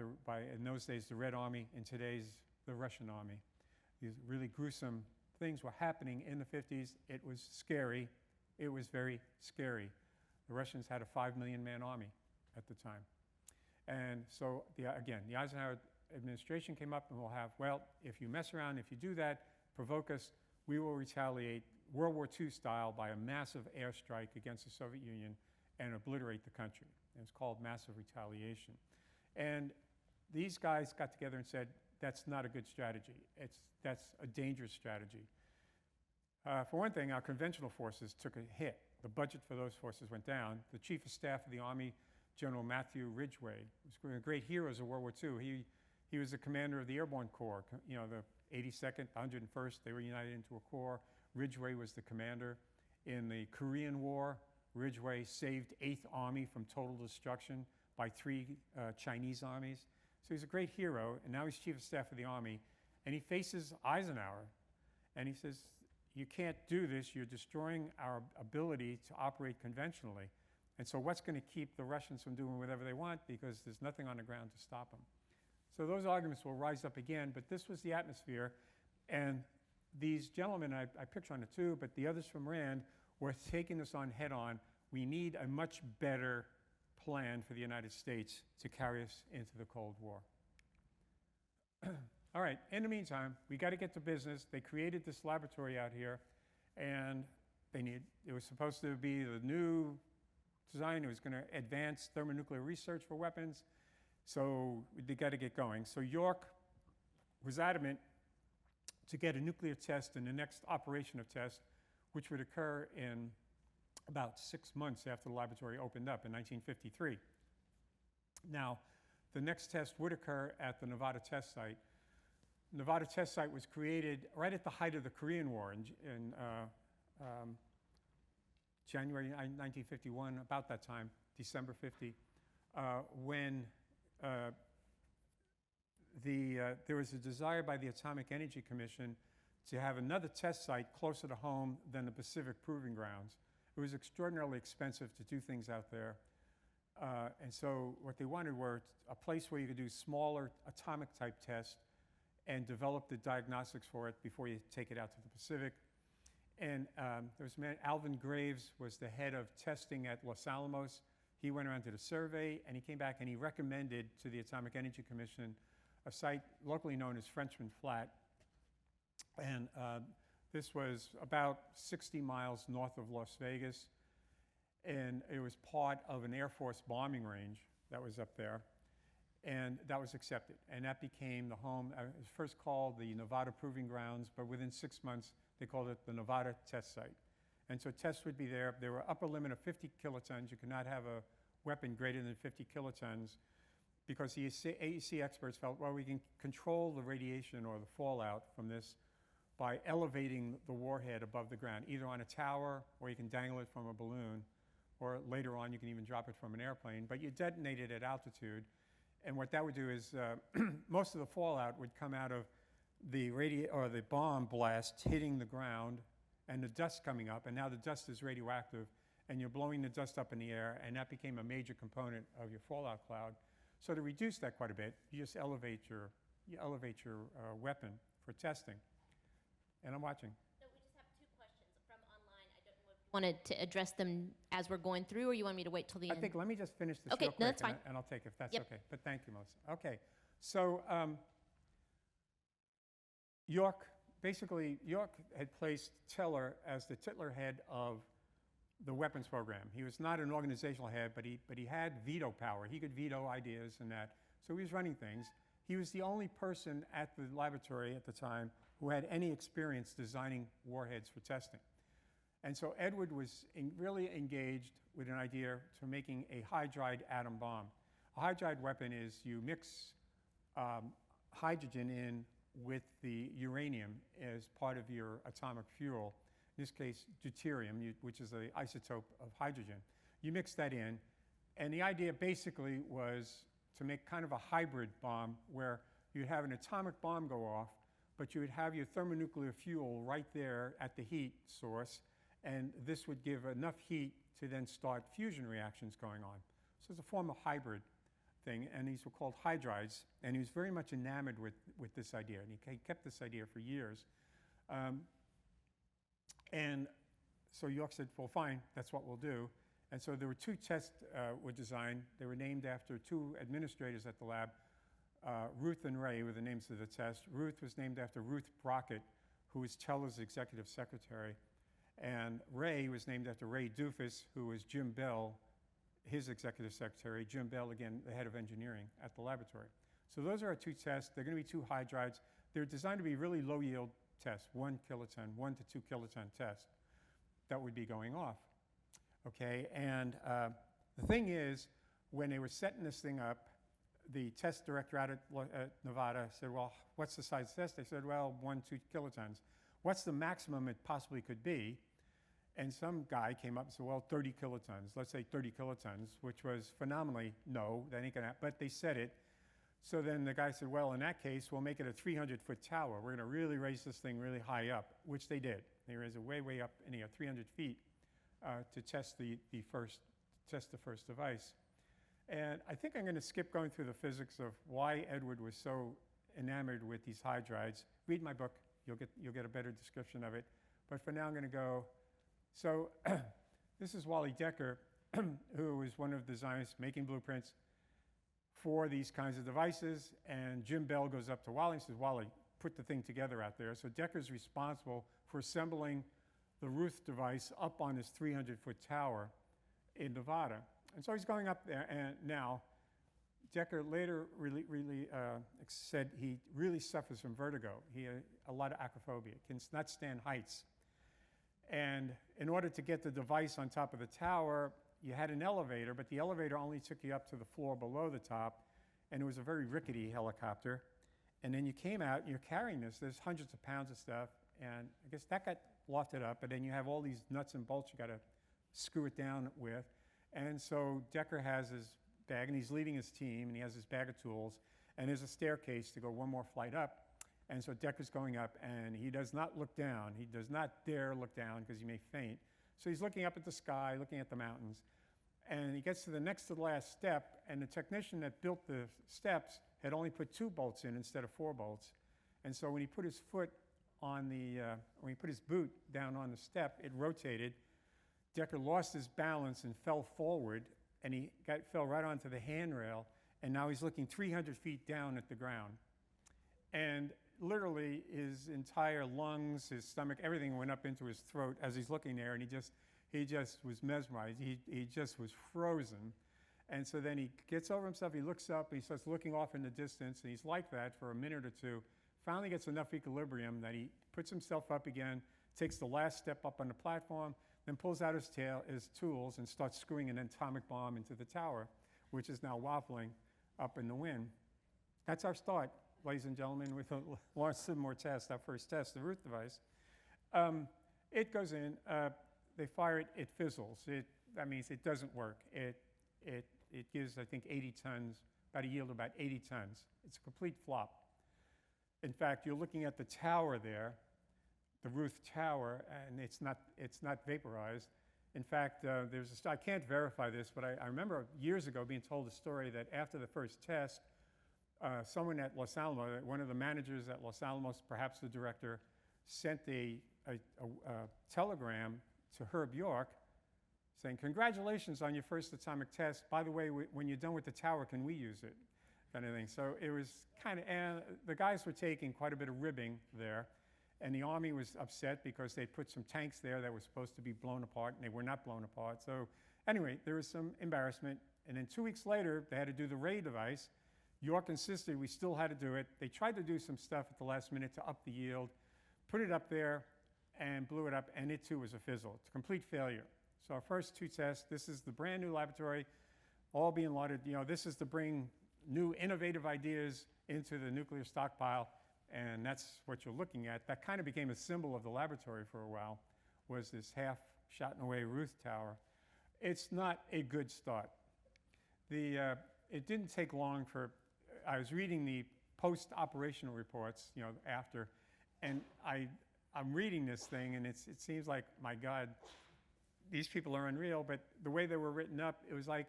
in those days, the Red Army, in today's, the Russian Army. These really gruesome things were happening in the 50s. It was scary. It was very scary. The Russians had a 5 million man army at the time. And so, again, the Eisenhower administration came up and will have, well, if you mess around, if you do that, provoke us, we will retaliate World War II style by a massive airstrike against the Soviet Union and obliterate the country. And it's called massive retaliation. And these guys got together and said, that's not a good strategy. That's a dangerous strategy. For one thing, our conventional forces took a hit. The budget for those forces went down. The Chief of Staff of the Army, General Matthew Ridgway, was one of the great heroes of World War II. He was the commander of the Airborne Corps. You know, the 82nd, 101st, they were united into a corps. Ridgway was the commander. In the Korean War, Ridgway saved 8th Army from total destruction by 3 Chinese armies. So he's a great hero, and now he's Chief of Staff of the Army, and he faces Eisenhower, and he says, you can't do this, you're destroying our ability to operate conventionally. And so what's going to keep the Russians from doing whatever they want, because there's nothing on the ground to stop them. So those arguments will rise up again, but this was the atmosphere, and these gentlemen, I picture on it too, but the others from RAND were taking this on head on. We need a much better plan for the United States to carry us into the Cold War. All right, in the meantime, we got to get to business. They created this laboratory out here, and it was supposed to be the new design. It was going to advance thermonuclear research for weapons, so they got to get going. So York was adamant to get a nuclear test in the next operation of test, which would occur in about 6 months after the laboratory opened up in 1953. Now, the next test would occur at the Nevada test site. Nevada test site was created right at the height of the Korean War in January 1951, about that time, December 50, when there was a desire by the Atomic Energy Commission to have another test site closer to home than the Pacific Proving Grounds. It was extraordinarily expensive to do things out there. And so what they wanted were a place where you could do smaller atomic type tests and develop the diagnostics for it before you take it out to the Pacific. And there was a man, Alvin Graves was the head of testing at Los Alamos. He went around to the survey, and he came back and he recommended to the Atomic Energy Commission a site locally known as Frenchman Flat. And this was about 60 miles north of Las Vegas. And it was part of an Air Force bombing range that was up there. And that was accepted. And that became the home. It was first called the Nevada Proving Grounds, but within 6 months, they called it the Nevada Test Site. And so tests would be there. There were upper limit of 50 kilotons. You could not have a weapon greater than 50 kilotons because the AEC experts felt, well, we can control the radiation or the fallout from this by elevating the warhead above the ground, either on a tower or you can dangle it from a balloon, or later on you can even drop it from an airplane, but you detonate it at altitude. And what that would do is most of the fallout would come out of the bomb blast hitting the ground and the dust coming up, and now the dust is radioactive, and you're blowing the dust up in the air, and that became a major component of your fallout cloud. So to reduce that quite a bit, you just elevate your weapon for testing. And I'm watching. So we just have 2 questions from online. I don't know if you wanted to address them as we're going through, or you want me to wait till the end? I think let me just finish this Okay, real quick, no, that's fine. and I'll take it if that's Yep. okay. But thank you, Melissa. Okay, so York had placed Teller as the titular head of the weapons program. He was not an organizational head, but he had veto power. He could veto ideas and that. So he was running things. He was the only person at the laboratory at the time who had any experience designing warheads for testing. And so Edward was really engaged with an idea to making a hydride atom bomb. A hydride weapon is you mix hydrogen in with the uranium as part of your atomic fuel, in this case deuterium, which is an isotope of hydrogen. You mix that in, and the idea basically was to make kind of a hybrid bomb where you'd have an atomic bomb go off, but you would have your thermonuclear fuel right there at the heat source, and this would give enough heat to then start fusion reactions going on. So it's a form of hybrid thing, and these were called hydrides, and he was very much enamored with this idea, and he kept this idea for years. And so York said, well, fine, that's what we'll do. And so there were 2 tests were designed. They were named after 2 administrators at the lab. Ruth and Ray were the names of the test. Ruth was named after Ruth Brockett, who was Teller's executive secretary. And Ray was named after Ray Doofus, who was Jim Bell, his executive secretary. Jim Bell, again, the head of engineering at the laboratory. So those are our 2 tests. They're going to be 2 hydrides. They're designed to be really low yield tests, 1 kiloton, 1 to 2 kiloton test that would be going off. Okay, and the thing is, when they were setting this thing up, the test director out at Nevada said, well, what's the size of the test? They said, well, 1, 2 kilotons. What's the maximum it possibly could be? And some guy came up and said, well, 30 kilotons. Let's say 30 kilotons, which was phenomenally, no, that ain't gonna happen, but they said it. So then the guy said, well, in that case, we'll make it a 300-foot tower. We're gonna really raise this thing really high up, which they did. They raised it way, way up, 300 feet to test the first device. And I think I'm gonna skip going through the physics of why Edward was so enamored with these hydrides. Read my book, you'll get a better description of it. But for now, I'm gonna go. So this is Wally Decker, who was one of the designers making blueprints for these kinds of devices. And Jim Bell goes up to Wally and says, Wally, put the thing together out there. So Decker's responsible for assembling the Ruth device up on this 300-foot tower in Nevada. And so he's going up there, and now Decker later really said he really suffers from vertigo. He had a lot of acrophobia, cannot stand heights. And in order to get the device on top of the tower, you had an elevator, but the elevator only took you up to the floor below the top, and it was a very rickety helicopter. And then you came out, and you're carrying this. There's hundreds of pounds of stuff, and I guess that got lofted up, and then you have all these nuts and bolts you got to screw it down with. And so Decker has his bag, and he's leading his team, and he has his bag of tools, and there's a staircase to go one more flight up. And so Decker's going up, and he does not look down. He does not dare look down because he may faint. So he's looking up at the sky, looking at the mountains. And he gets to the next to the last step, and the technician that built the steps had only put 2 bolts in instead of 4 bolts. And so when he put his foot on when he put his boot down on the step, it rotated. Decker lost his balance and fell forward, and fell right onto the handrail, and now he's looking 300 feet down at the ground. And literally his entire lungs, his stomach, everything went up into his throat as he's looking there, and he just was mesmerized. He just was frozen. And so then he gets over himself, he looks up, and he starts looking off in the distance, and he's like that for a minute or two. Finally gets enough equilibrium that he puts himself up again, takes the last step up on the platform, then pulls out his tools, and starts screwing an atomic bomb into the tower, which is now wobbling up in the wind. That's our start, ladies and gentlemen, with the Lawrence Livermore test, our first test, the Ruth device. It goes in, they fire it, it fizzles. That means it doesn't work. It gives, I think, 80 tons, about a yield of about 80 tons. It's a complete flop. In fact, you're looking at the tower there, the Ruth Tower, and it's not vaporized. In fact, I can't verify this, but I remember years ago being told a story that after the first test, someone at Los Alamos, one of the managers at Los Alamos, perhaps the director, sent a telegram to Herb York saying, "Congratulations on your first atomic test. By the way, when you're done with the tower, can we use it?" Kind of thing. So it was kind of, and the guys were taking quite a bit of ribbing there, and the Army was upset because they put some tanks there that were supposed to be blown apart, and they were not blown apart. So anyway, there was some embarrassment, and then 2 weeks later, they had to do the Ray device. York insisted we still had to do it. They tried to do some stuff at the last minute to up the yield, put it up there, and blew it up, and it too was a fizzle. It's a complete failure. So our first two tests, this is the brand new laboratory, all being lauded. This is to bring new innovative ideas into the nuclear stockpile, and that's what you're looking at. That kind of became a symbol of the laboratory for a while, was this half-shot away Ruth Tower. It's not a good start. It didn't take long I was reading the post-operational reports, after, and I'm reading this thing, and it seems like, my God, these people are unreal, but the way they were written up, it was like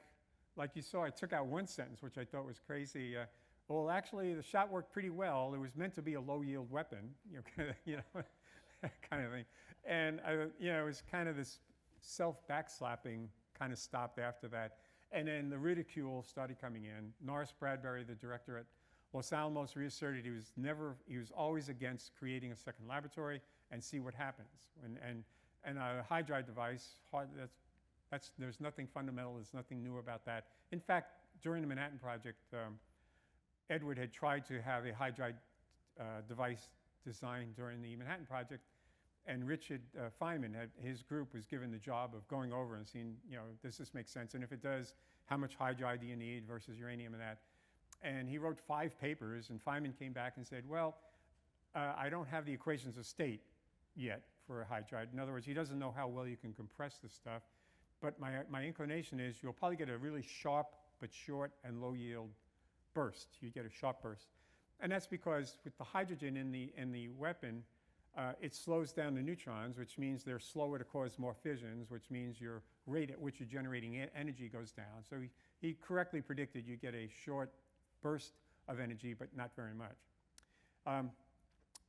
you saw, I took out one sentence, which I thought was crazy. Well, actually, the shot worked pretty well. It was meant to be a low-yield weapon, kind of thing. And, it was kind of this self-backslapping kind of stopped after that. And then the ridicule started coming in. Norris Bradbury, the director at Los Alamos, reasserted he was always against creating a second laboratory and see what happens. And a hard drive device, there's nothing fundamental, there's nothing new about that. In fact, during the Manhattan Project, Edward had tried to have a hard drive device designed during the Manhattan Project, and Richard Feynman, his group was given the job of going over and seeing, does this make sense? And if it does, how much hard drive do you need versus uranium and that? And he wrote 5 papers, and Feynman came back and said, well, I don't have the equations of state yet for a hard drive. In other words, he doesn't know how well you can compress this stuff. But my inclination is you'll probably get a really sharp but short and low yield burst. You get a sharp burst. And that's because with the hydrogen in the weapon, it slows down the neutrons, which means they're slower to cause more fissions, which means your rate at which you're generating energy goes down. So he correctly predicted you get a short burst of energy, but not very much.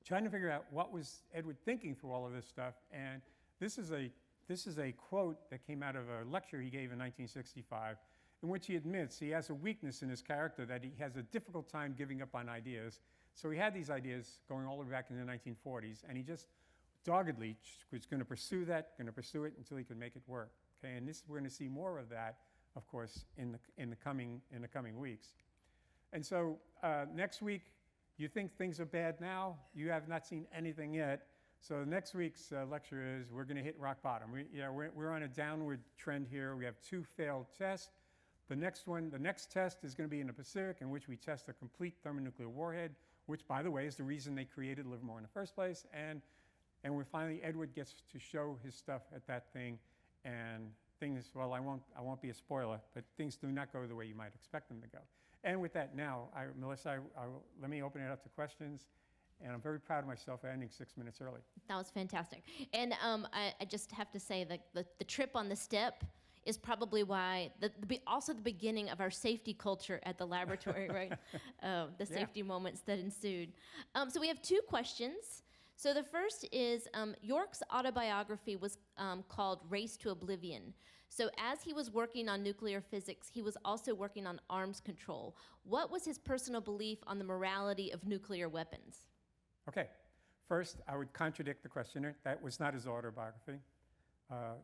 Trying to figure out what was Edward thinking through all of this stuff, and this is a quote that came out of a lecture he gave in 1965, in which he admits he has a weakness in his character, that he has a difficult time giving up on ideas. So he had these ideas going all the way back in the 1940s, and he just doggedly was going to pursue it until he could make it work. Okay, and we're going to see more of that, of course, in the coming weeks. And so next week, you think things are bad now? You have not seen anything yet. So next week's lecture is we're going to hit rock bottom. We're on a downward trend here. We have 2 failed tests. The next test is going to be in the Pacific, in which we test a complete thermonuclear warhead, which, by the way, is the reason they created Livermore in the first place. And Edward gets to show his stuff at that thing, and things, well, I won't be a spoiler, but things do not go the way you might expect them to go. And with that now, Melissa, let me open it up to questions. And I'm very proud of myself for ending 6 minutes early. That was fantastic. And I just have to say that the trip on the step is probably why, also the beginning of our safety culture at the laboratory, right? The safety moments that ensued. So we have 2 questions. So the first is, York's autobiography was called Race to Oblivion. So as he was working on nuclear physics, he was also working on arms control. What was his personal belief on the morality of nuclear weapons? Okay. First, I would contradict the questioner. That was not his autobiography.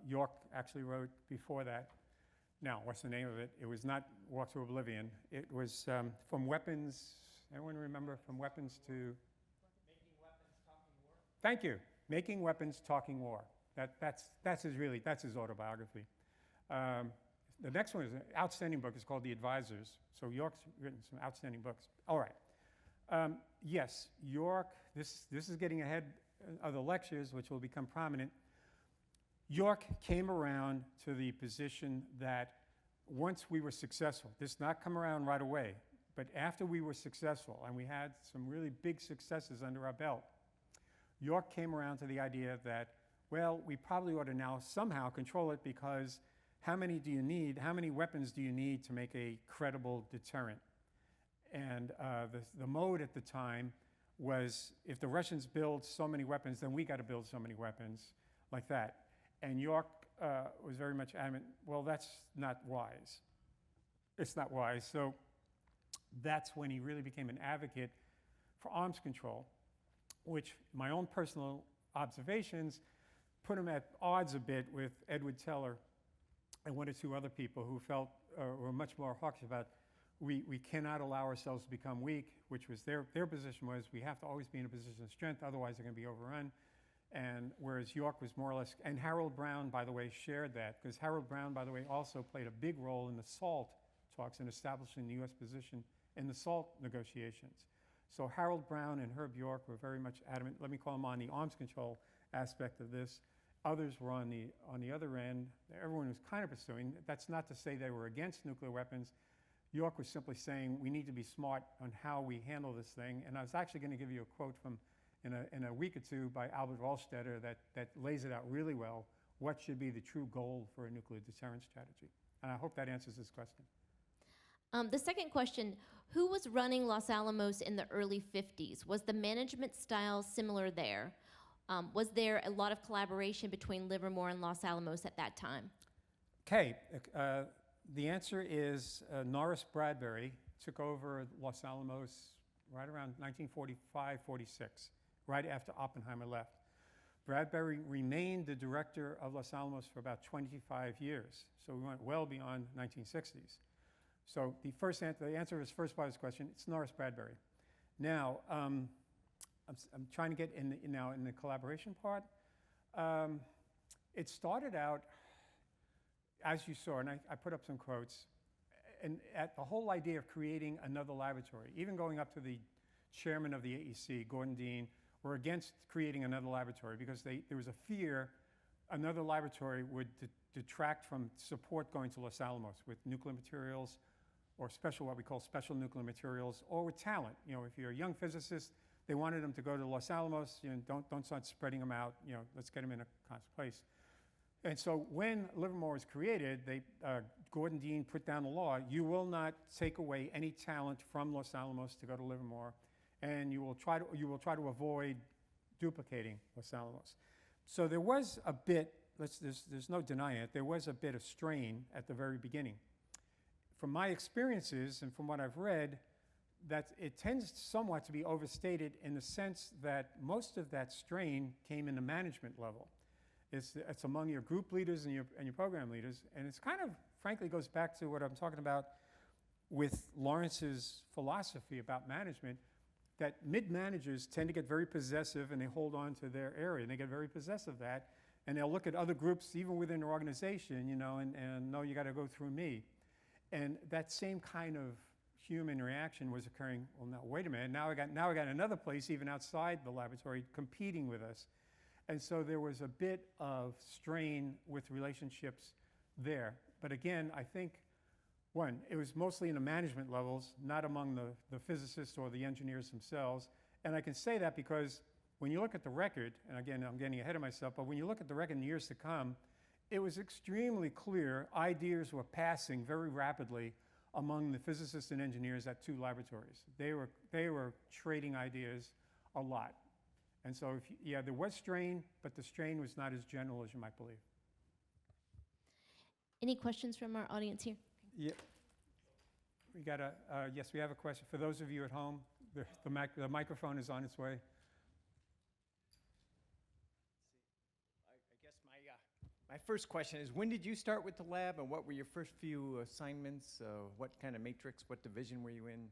York actually wrote before that. Now, what's the name of it? It was not Walk to Oblivion. It was From Weapons, anyone remember? From Weapons to... Making Weapons, Talking War? Thank you. Making Weapons, Talking War. That's his autobiography. The next one is an outstanding book. It's called The Advisors. So York's written some outstanding books. All right. Yes, York, this is getting ahead of the lectures, which will become prominent. York came around to the position that once we were successful, this not come around right away, but after we were successful, and we had some really big successes under our belt, York came around to the idea that, well, we probably ought to now somehow control it, because how many weapons do you need to make a credible deterrent? And the mode at the time was, if the Russians build so many weapons, then we got to build so many weapons, like that. And York was very much adamant, well, that's not wise. It's not wise. So that's when he really became an advocate for arms control, which my own personal observations put him at odds a bit with Edward Teller and one or two other people who felt were much more hawkish about we cannot allow ourselves to become weak, which was their position was we have to always be in a position of strength, otherwise they're going to be overrun. And whereas York was more or less, and Harold Brown, by the way, shared that, because Harold Brown, by the way, also played a big role in the SALT talks and establishing the U.S. position in the SALT negotiations. So Harold Brown and Herb York were very much adamant, let me call them on the arms control aspect of this. Others were on the other end. Everyone was kind of pursuing. That's not to say they were against nuclear weapons. York was simply saying we need to be smart on how we handle this thing. And I was actually going to give you a quote from in a week or two by Albert Vollstedter that lays it out really well, what should be the true goal for a nuclear deterrence strategy. And I hope that answers this question. The second question, who was running Los Alamos in the early 50s? Was the management style similar there? Was there a lot of collaboration between Livermore and Los Alamos at that time? Okay, the answer is Norris Bradbury took over Los Alamos right around 1945-46. Right after Oppenheimer left. Bradbury remained the director of Los Alamos for about 25 years. So we went well beyond 1960s. So the answer to his first part of his question, it's Norris Bradbury. Now, I'm trying to get in the collaboration part. It started out, as you saw, and I put up some quotes, and at the whole idea of creating another laboratory, even going up to the chairman of the AEC, Gordon Dean, were against creating another laboratory because there was a fear another laboratory would detract from support going to Los Alamos with nuclear materials or what we call special nuclear materials, or with talent. You know, if you're a young physicist, they wanted them to go to Los Alamos. You know, don't start spreading them out. You know, let's get them in a constant place. And so when Livermore was created, Gordon Dean put down the law: you will not take away any talent from Los Alamos to go to Livermore, and you will try to avoid duplicating Los Alamos. So there was a bit. There's no denying it. There was a bit of strain at the very beginning. From my experiences and from what I've read, that it tends somewhat to be overstated in the sense that most of that strain came in the management level. It's among your group leaders and your program leaders, and it's kind of, frankly, goes back to what I'm talking about with Lawrence's philosophy about management, that mid-managers tend to get very possessive and they hold on to their area, and they get very possessive of that, and they'll look at other groups, even within their organization, you know, and no, you got to go through me. And that same kind of human reaction was occurring. Well, now wait a minute. Now I got another place even outside the laboratory competing with us, and so there was a bit of strain with relationships there. But again, I think it was mostly in the management levels, not among the physicists or the engineers themselves. And I can say that because when you look at the record, and again, I'm getting ahead of myself, but when you look at the record in the years to come, it was extremely clear ideas were passing very rapidly among the physicists and engineers at two laboratories. They were trading ideas a lot. And so, there was strain, but the strain was not as general as you might believe. Any questions from our audience here? Yeah. We got a, yes, we have a question. For those of you at home, the microphone is on its way. I guess my first question is, when did you start with the lab, and what were your first few assignments? What kind of matrix, what division were you in?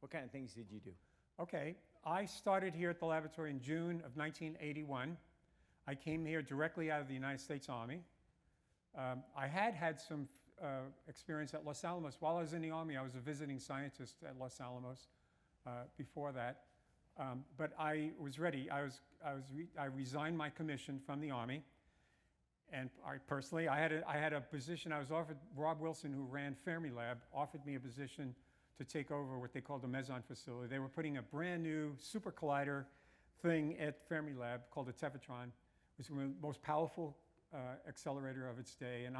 What kind of things did you do? Okay, I started here at the laboratory in June of 1981. I came here directly out of the United States Army. I had some experience at Los Alamos. While I was in the Army, I was a visiting scientist at Los Alamos before that. But I was ready. I resigned my commission from the Army. And I had a position. I was offered, Rob Wilson, who ran Fermilab, offered me a position to take over what they called the Meson facility. They were putting a brand new super collider thing at Fermilab called the Tevatron. It was the most powerful accelerator of its day. And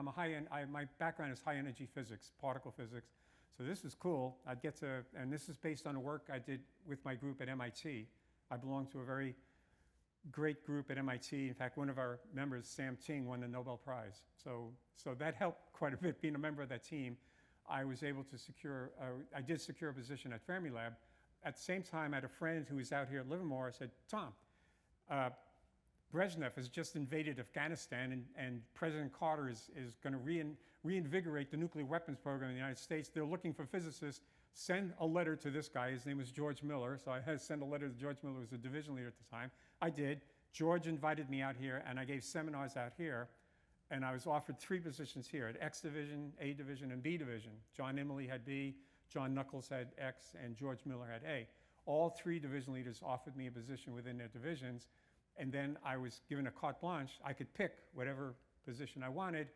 my background is high energy physics, particle physics. So this was cool. And this is based on the work I did with my group at MIT. I belong to a very great group at MIT. In fact, one of our members, Sam Ting, won the Nobel Prize. So that helped quite a bit. Being a member of that team, I was able to secure a position at Fermilab. At the same time, I had a friend who was out here at Livermore. I said, Tom, Brezhnev has just invaded Afghanistan, and President Carter is going to reinvigorate the nuclear weapons program in the United States. They're looking for physicists. Send a letter to this guy. His name was George Miller. So I had to send a letter to George Miller, who was a division leader at the time. I did. George invited me out here, and I gave seminars out here. And I was offered 3 positions here at X Division, A Division, and B Division. John Emily had B, John Knuckles had X, and George Miller had A. All 3 division leaders offered me a position within their divisions. And then I was given a carte blanche. I could pick whatever position I wanted.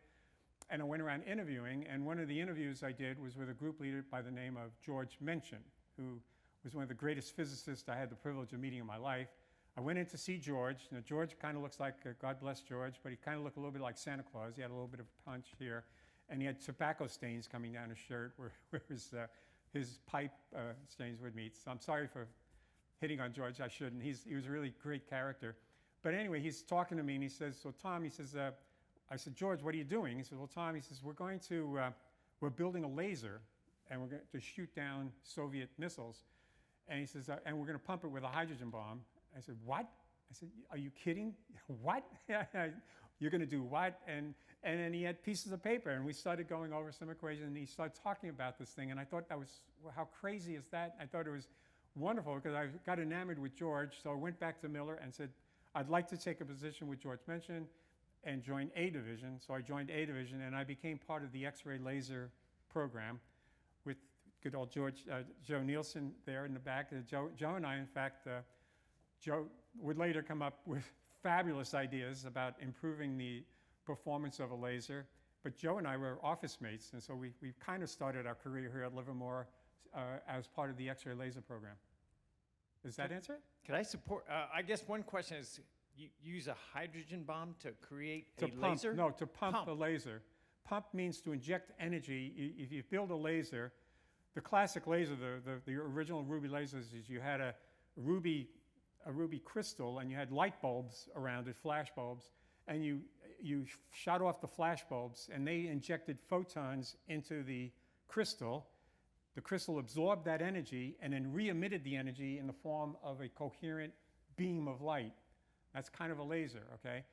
And I went around interviewing. And one of the interviews I did was with a group leader by the name of George Mencken, who was one of the greatest physicists I had the privilege of meeting in my life. I went in to see George. Now, George kind of looks like, God bless George, but he kind of looked a little bit like Santa Claus. He had a little bit of a punch here. And he had tobacco stains coming down his shirt where his pipe stains would meet. So I'm sorry for hitting on George. I shouldn't. He was a really great character. But anyway, he's talking to me, and he says, so Tom, he says, I said, George, what are you doing? He said, well, Tom, he says, we're building a laser, and we're going to shoot down Soviet missiles. And he says, and we're going to pump it with a hydrogen bomb. I said, what? I said, are you kidding? What? You're going to do what? And then he had pieces of paper, and we started going over some equations, and he started talking about this thing. And I thought how crazy is that? I thought it was wonderful, because I got enamored with George. So I went back to Miller and said, I'd like to take a position with George Mencken and join A Division. So I joined A Division, and I became part of the X-ray laser program with good old Joe Nielsen there in the back. Joe and I, in fact, Joe would later come up with fabulous ideas about improving the performance of a laser. But Joe and I were office mates, and so we kind of started our career here at Livermore as part of the X-ray laser program. Does that answer it? Could I support? I guess one question is, you use a hydrogen bomb to create a pump, laser? No, to pump a laser. Pump means to inject energy. If you build a laser, the classic laser, the original ruby lasers, is you had a ruby crystal, and you had light bulbs around it, flash bulbs, and you shot off the flash bulbs, and they injected photons into the crystal. The crystal absorbed that energy and then re-emitted the energy in the form of a coherent beam of light. That's kind of a laser, okay?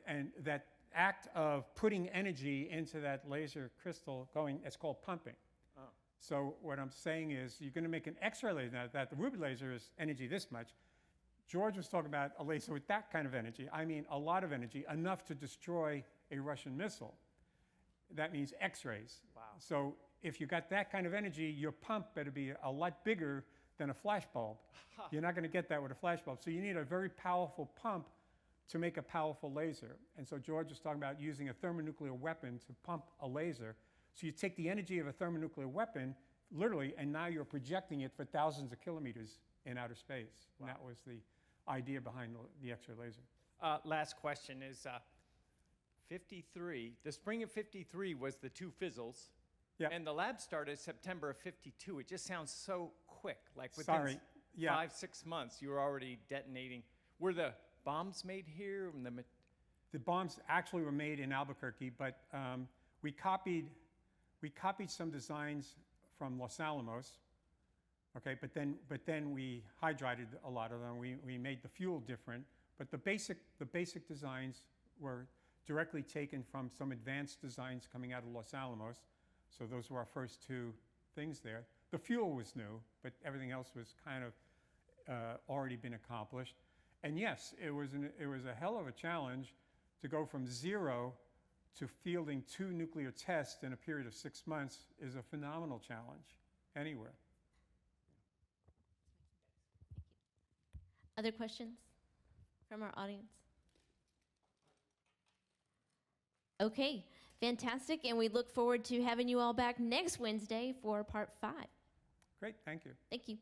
And that act of putting energy into that laser crystal it's called pumping. Oh. So what I'm saying is, you're going to make an X-ray laser. Now, the ruby laser is energy this much. George was talking about a laser with that kind of energy. I mean, a lot of energy, enough to destroy a Russian missile. That means X-rays. Wow. So if you got that kind of energy, your pump better be a lot bigger than a flash bulb. You're not going to get that with a flash bulb. So you need a very powerful pump to make a powerful laser. And so George was talking about using a thermonuclear weapon to pump a laser. So you take the energy of a thermonuclear weapon, literally, and now you're projecting it for thousands of kilometers in outer space. Wow. And that was the idea behind the X-ray laser. Last question is, 53, the spring of 53 was the 2 fizzles. Yep. And the lab started September of 52. It just sounds so quick. Like within 5-6 months, you were already detonating. Were the bombs made here? The bombs actually were made in Albuquerque, but We copied some designs from Los Alamos, okay, but then we hydrided a lot of them. We made the fuel different, but the basic designs were directly taken from some advanced designs coming out of Los Alamos. So those were our first two things there. The fuel was new, but everything else was kind of already been accomplished. And yes, it was a hell of a challenge to go from 0 to fielding 2 nuclear tests in a period of 6 months is a phenomenal challenge anywhere. Other questions from our audience? Okay, fantastic. And we look forward to having you all back next Wednesday for part 5. Great, thank you. Thank you.